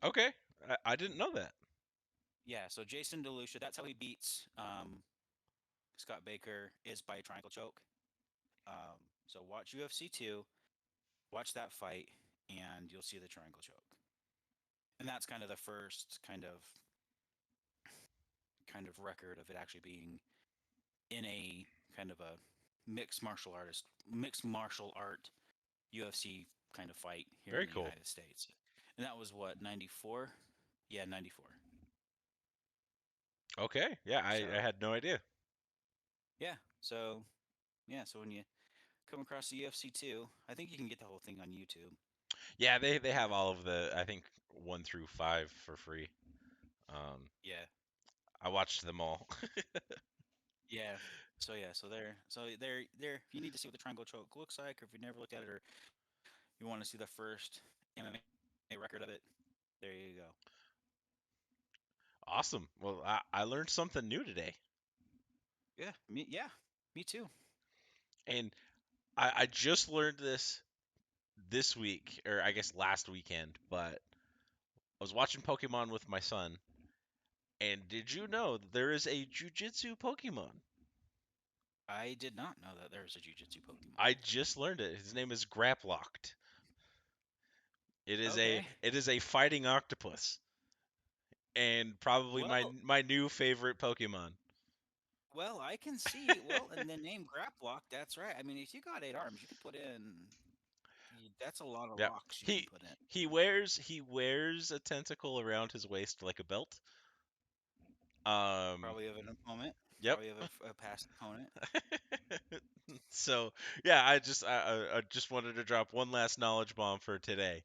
Okay. I didn't know that. Yeah, so Jason DeLucia, that's how he beats Scott Baker, is by a triangle choke. So watch UFC 2, watch that fight, and you'll see the triangle choke. And that's kind of the first kind of record of it actually being in a kind of a mixed martial art UFC kind of fight here in Very the cool. United States. And that was what, 94? Yeah, 94. Okay. Yeah. I So, had no idea. yeah. So, yeah, so when you come across the UFC 2, I think you can get the whole thing on YouTube. Yeah. They have all of the I think 1 through 5 for free. Um. Yeah. I watched them all. Yeah. So yeah, so there if you need to see what the triangle choke looks like, or if you've never looked at it, or you want to see the first MMA record of it, there you go. Awesome. Well, I learned something new today, Yeah, me too. and I just learned this week, or I guess last weekend. But I was watching Pokemon with my son, and did you know that there is a Jujitsu Pokemon? I did not know that there was a jujitsu I Pokemon. just learned it. His name is Graplocked. Okay. It is a fighting octopus, and probably Well, my new favorite Pokemon. well, I can see. Well, and the name Graplock, that's right. I mean, if you got 8 arms, you could put in. That's a lot of Yeah. locks you can He put in. he wears a tentacle around his waist like a belt. Um. Probably of an opponent. Yep. Probably of a past opponent. So yeah, I just wanted to drop one last knowledge bomb for today.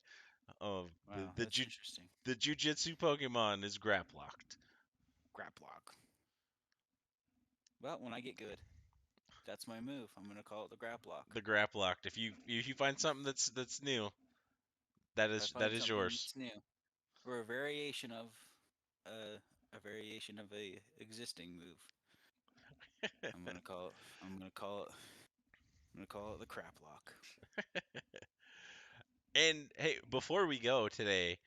Of Wow, that's interesting. the jujitsu Pokemon is Graplocked. Graplock. Well, when I get good. That's my move. I'm gonna call it the grab lock. The grap locked. If you find something that's new, that If I is that find is something yours. that's new, or uh, a variation of a existing move, I'm gonna call it. I'm gonna call it. I'm gonna call it the crap lock. And hey, before we go today,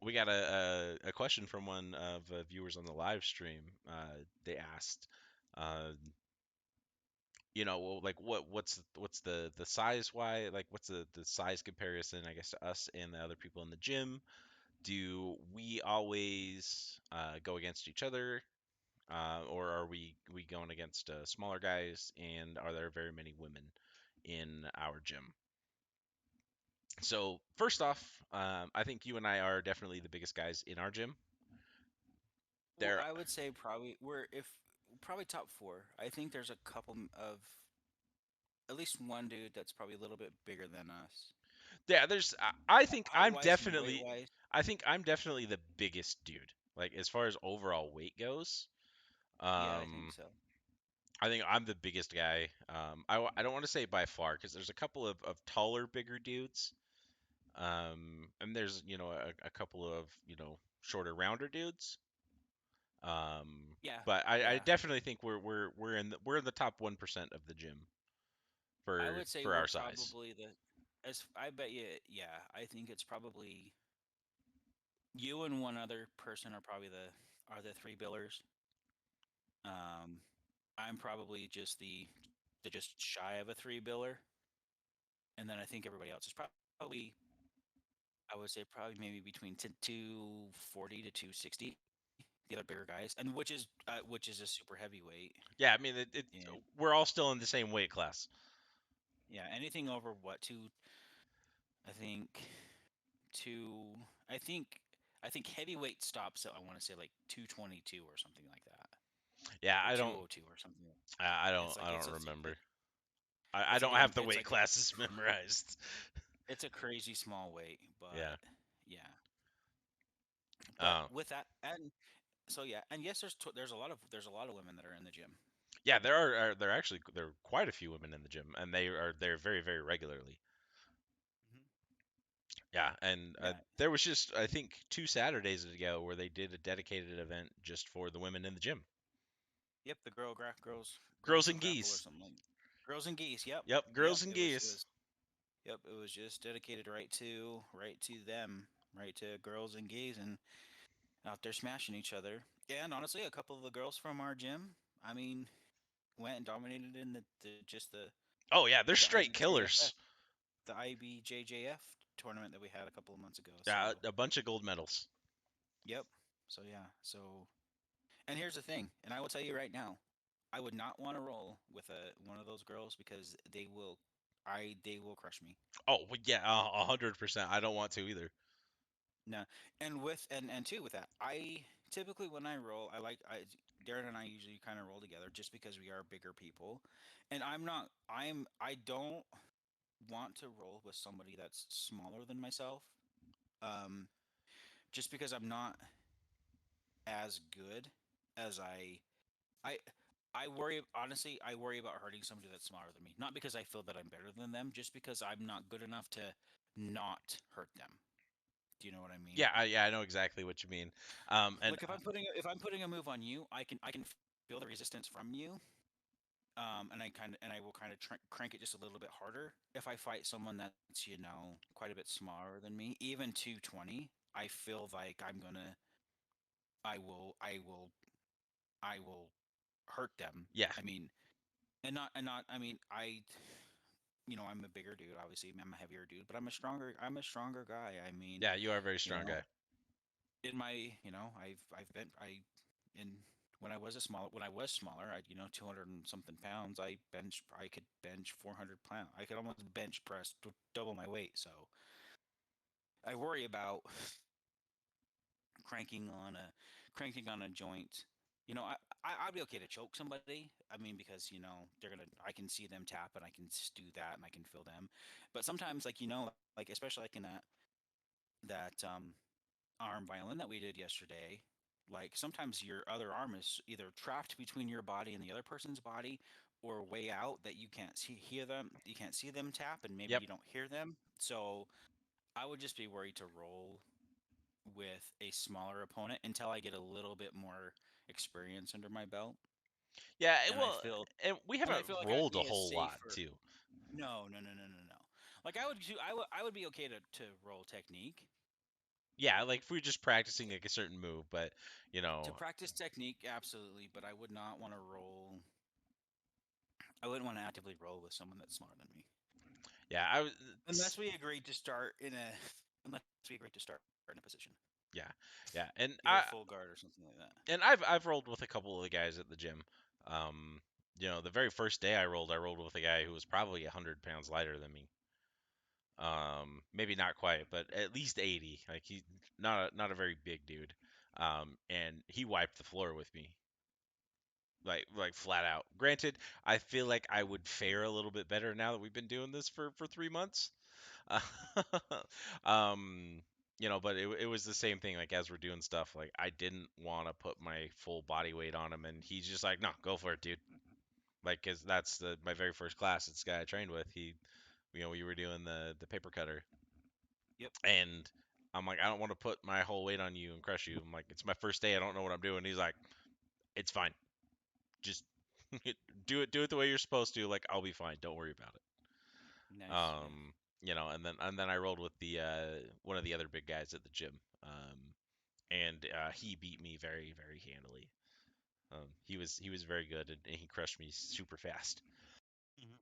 we got a question from one of the viewers on the live stream. They asked, uh, well, like what's the size? Why like what's the size comparison? I guess to us and the other people in the gym. Do we always go against each other, or are we going against smaller guys? And are there very many women in our gym? So first off, I think you and I are definitely the biggest guys in our gym. Well, There, I would say probably we're if probably top four. I think there's a couple of at least one dude that's probably a little bit bigger than us. yeah, there's. I think Height wise and weight wise. I'm definitely the biggest dude. Like as far as overall weight goes, Yeah, I think um, so. I think I'm the biggest guy. I don't want to say by far because there's a couple of taller, bigger dudes. And there's a couple of shorter, rounder dudes. Yeah, But I yeah. definitely think we're in the top 1% of the gym I for would say for we're our size. probably the as I bet you. Yeah, I think it's probably you and one other person are probably the three billers. Um, I'm probably just the just shy of a three biller, and then I think everybody else is probably I would say probably maybe between 240 to 260. The other bigger guys, and which is a super heavyweight. Yeah, I mean And we're all still in the same weight class. yeah, anything over what two? I think two. I think I think heavyweight stops at I want to say like 222 or something like that, Yeah, or 202 or something. I don't It's like I don't remember. I it's don't again have the it's weight like classes memorized. it's a crazy small weight, Yeah. but yeah. But Uh, with that and so yeah, and yes, there's a lot of women that are in the gym. yeah, there are quite a few women in the gym, and they are there very very regularly. Hmm. Yeah, and Yeah. there was just I think 2 Saturdays ago where they did a dedicated event just for the women in the gym. Yep. The girls Girls who and grapple or geese. something like girls and geese. Yep. Yep, Yep. girls and geese. Yep. It was just dedicated right to them, right to girls and geese, and out there smashing each other. And honestly, a couple of the girls from our gym, I mean, went and dominated in Oh yeah, they're the straight IBJFF, killers. the IBJJF tournament that we had a couple of months ago. Yeah, So, a bunch of gold medals. yep. So yeah. And here's the thing, and I will tell you right now, I would not want to roll with a one of those girls because they will crush me. Oh well, yeah, 100%. I don't want to either. No, and two with that, I typically when I roll, I Darren and I usually kind of roll together just because we are bigger people, and I don't want to roll with somebody that's smaller than myself, um, just because I'm not as good as I I worry honestly, I worry about hurting somebody that's smaller than me. Not because I feel that I'm better than them, just because I'm not good enough to not hurt them. Do you know what I mean? Yeah, I know exactly what you mean. And Like if I'm putting a move on you, I can feel the resistance from you. And I will kind of crank it just a little bit harder. If I fight someone that's quite a bit smaller than me, even 220, I feel like I will I will hurt them. yeah, I mean, and not I mean I'm a bigger dude. Obviously, I'm a heavier dude, but I'm a stronger guy. I mean, yeah, you are a very you strong know, guy. in my I've been I in when I was smaller, I 200 and something pounds. I could bench 400 pounds. I could almost bench press double my weight. So I worry about cranking on a cranking on a joint. I'd be okay to choke somebody. I mean, because I can see them tap and I can do that and I can feel them. But sometimes, like especially like in that arm violin that we did yesterday, like sometimes your other arm is either trapped between your body and the other person's body, or way out that you can't hear them, you can't see them tap, and maybe Yep. you don't hear them. So I would just be worried to roll with a smaller opponent until I get a little bit more experience under my belt, Yeah. and I Well, feel and we and I haven't feel like I'd rolled a be a whole lot safer. too. No, no, no, no, no, no. Like I would be okay to roll technique, Yeah, like if we're just practicing like a certain move, but you to know, practice technique, absolutely. But I would not want to roll. I wouldn't want to actively roll with someone that's smaller than me, yeah, I was, unless we agreed to start in a unless we agreed to start in a position, yeah, yeah, and either full guard or something like that. I've rolled with a couple of the guys at the gym. Um, the very first day I rolled with a guy who was probably 100 pounds lighter than me. Maybe not quite, but at least 80. Like he's not a very big dude. And he wiped the floor with me, like flat out. Granted, I feel like I would fare a little bit better now that we've been doing this for 3 months. Uh, um, but it was the same thing. Like as we're doing stuff, like I didn't want to put my full body weight on him, and he's just like, "No, go for it, dude." Like, cause that's my very first class. It's the guy I trained with. We were doing the paper cutter, Yep. and I'm like, I don't want to put my whole weight on you and crush you. I'm like, it's my first day. I don't know what I'm doing. He's like, it's fine. Just do it the way you're supposed to. Like, I'll be fine. Don't worry about it. Nice. Yeah. Um, and then I rolled with the one of the other big guys at the gym. And he beat me very, very handily. He was very good, and he crushed me super fast. Hmm.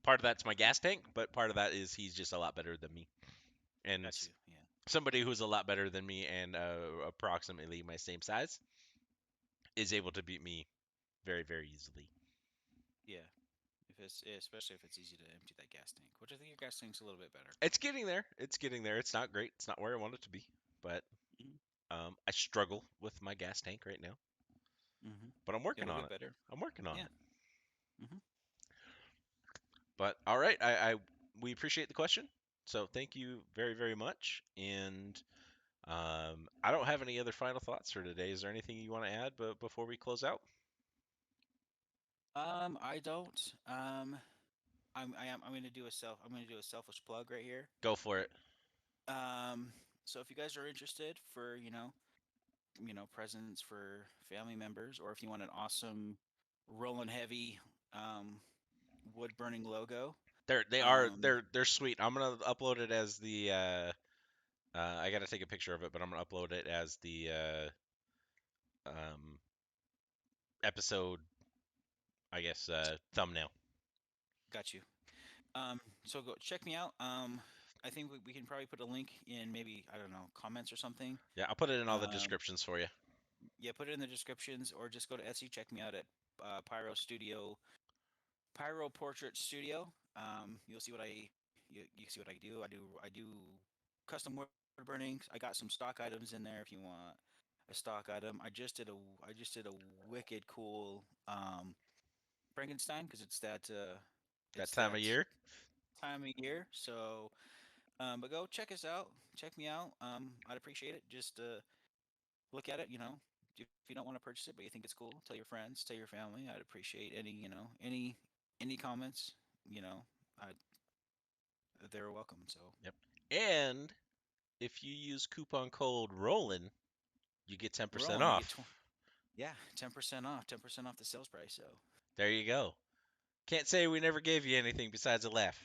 Part of that's my gas tank, but part of that is he's just a lot better than me. And Got you. Yeah. somebody who's a lot better than me and approximately my same size is able to beat me very, very easily. Yeah. If it's especially if it's easy to empty that gas tank, which I think your gas tank's a little bit better. It's getting there. It's getting there. It's not great. It's not where I want it to be, but Hmm. I struggle with my gas tank right now. Hmm. But I'm working It'll on get it. better. I'm working on Yeah. it. Hmm. But all right, I we appreciate the question. So thank you very, very much. And I don't have any other final thoughts for today. Is there anything you want to add before we close out? I don't. I'm gonna do a selfish plug right here. Go for it. Um, so if you guys are interested for presents for family members, or if you want an awesome Rollin Heavy wood burning logo, um, They're sweet. I'm gonna upload it as the I gotta take a picture of it, but I'm gonna upload it as the um episode, I guess, thumbnail. got you. So go check me out. I think we can probably put a link in, maybe, I don't know, comments or something. Yeah, I'll put it in all the Um, descriptions for you. yeah, put it in the descriptions, or just go to Etsy. Check me out at Pyro Portrait Studio. You'll see what you see what I do. I do custom wood burnings. I got some stock items in there if you want a stock item. I just did a wicked cool Frankenstein, because That it's time of that year. time of year. So but go check us out. Check me out. I'd appreciate it. Just look at it. If you don't want to purchase it, but you think it's cool, tell your friends, tell your family. I'd appreciate any comments. You know, I they're welcome. So Yep. And if you use coupon code Rollin, you get 10% rolling, you get off. yeah, 10% off, 10% off the sales price. So There you go. Can't say we never gave you anything besides a laugh.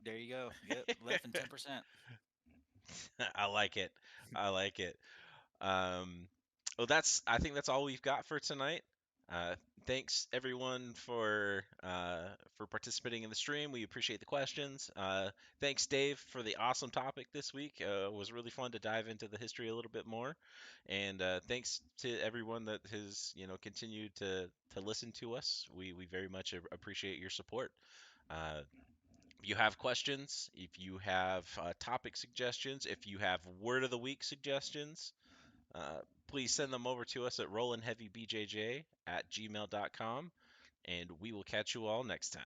there you go. Yep, less than 10%. I like it. I like it. Um, well, I think that's all we've got for tonight. Uh, Thanks everyone for participating in the stream. We appreciate the questions. Thanks Dave for the awesome topic this week. It was really fun to dive into the history a little bit more. And thanks to everyone that has continued to listen to us. We very much appreciate your support. Uh, if you have questions, if you have topic suggestions, if you have word of the week suggestions, uh, please send them over to us at rollinheavybjj@gmail.com, and we will catch you all next time.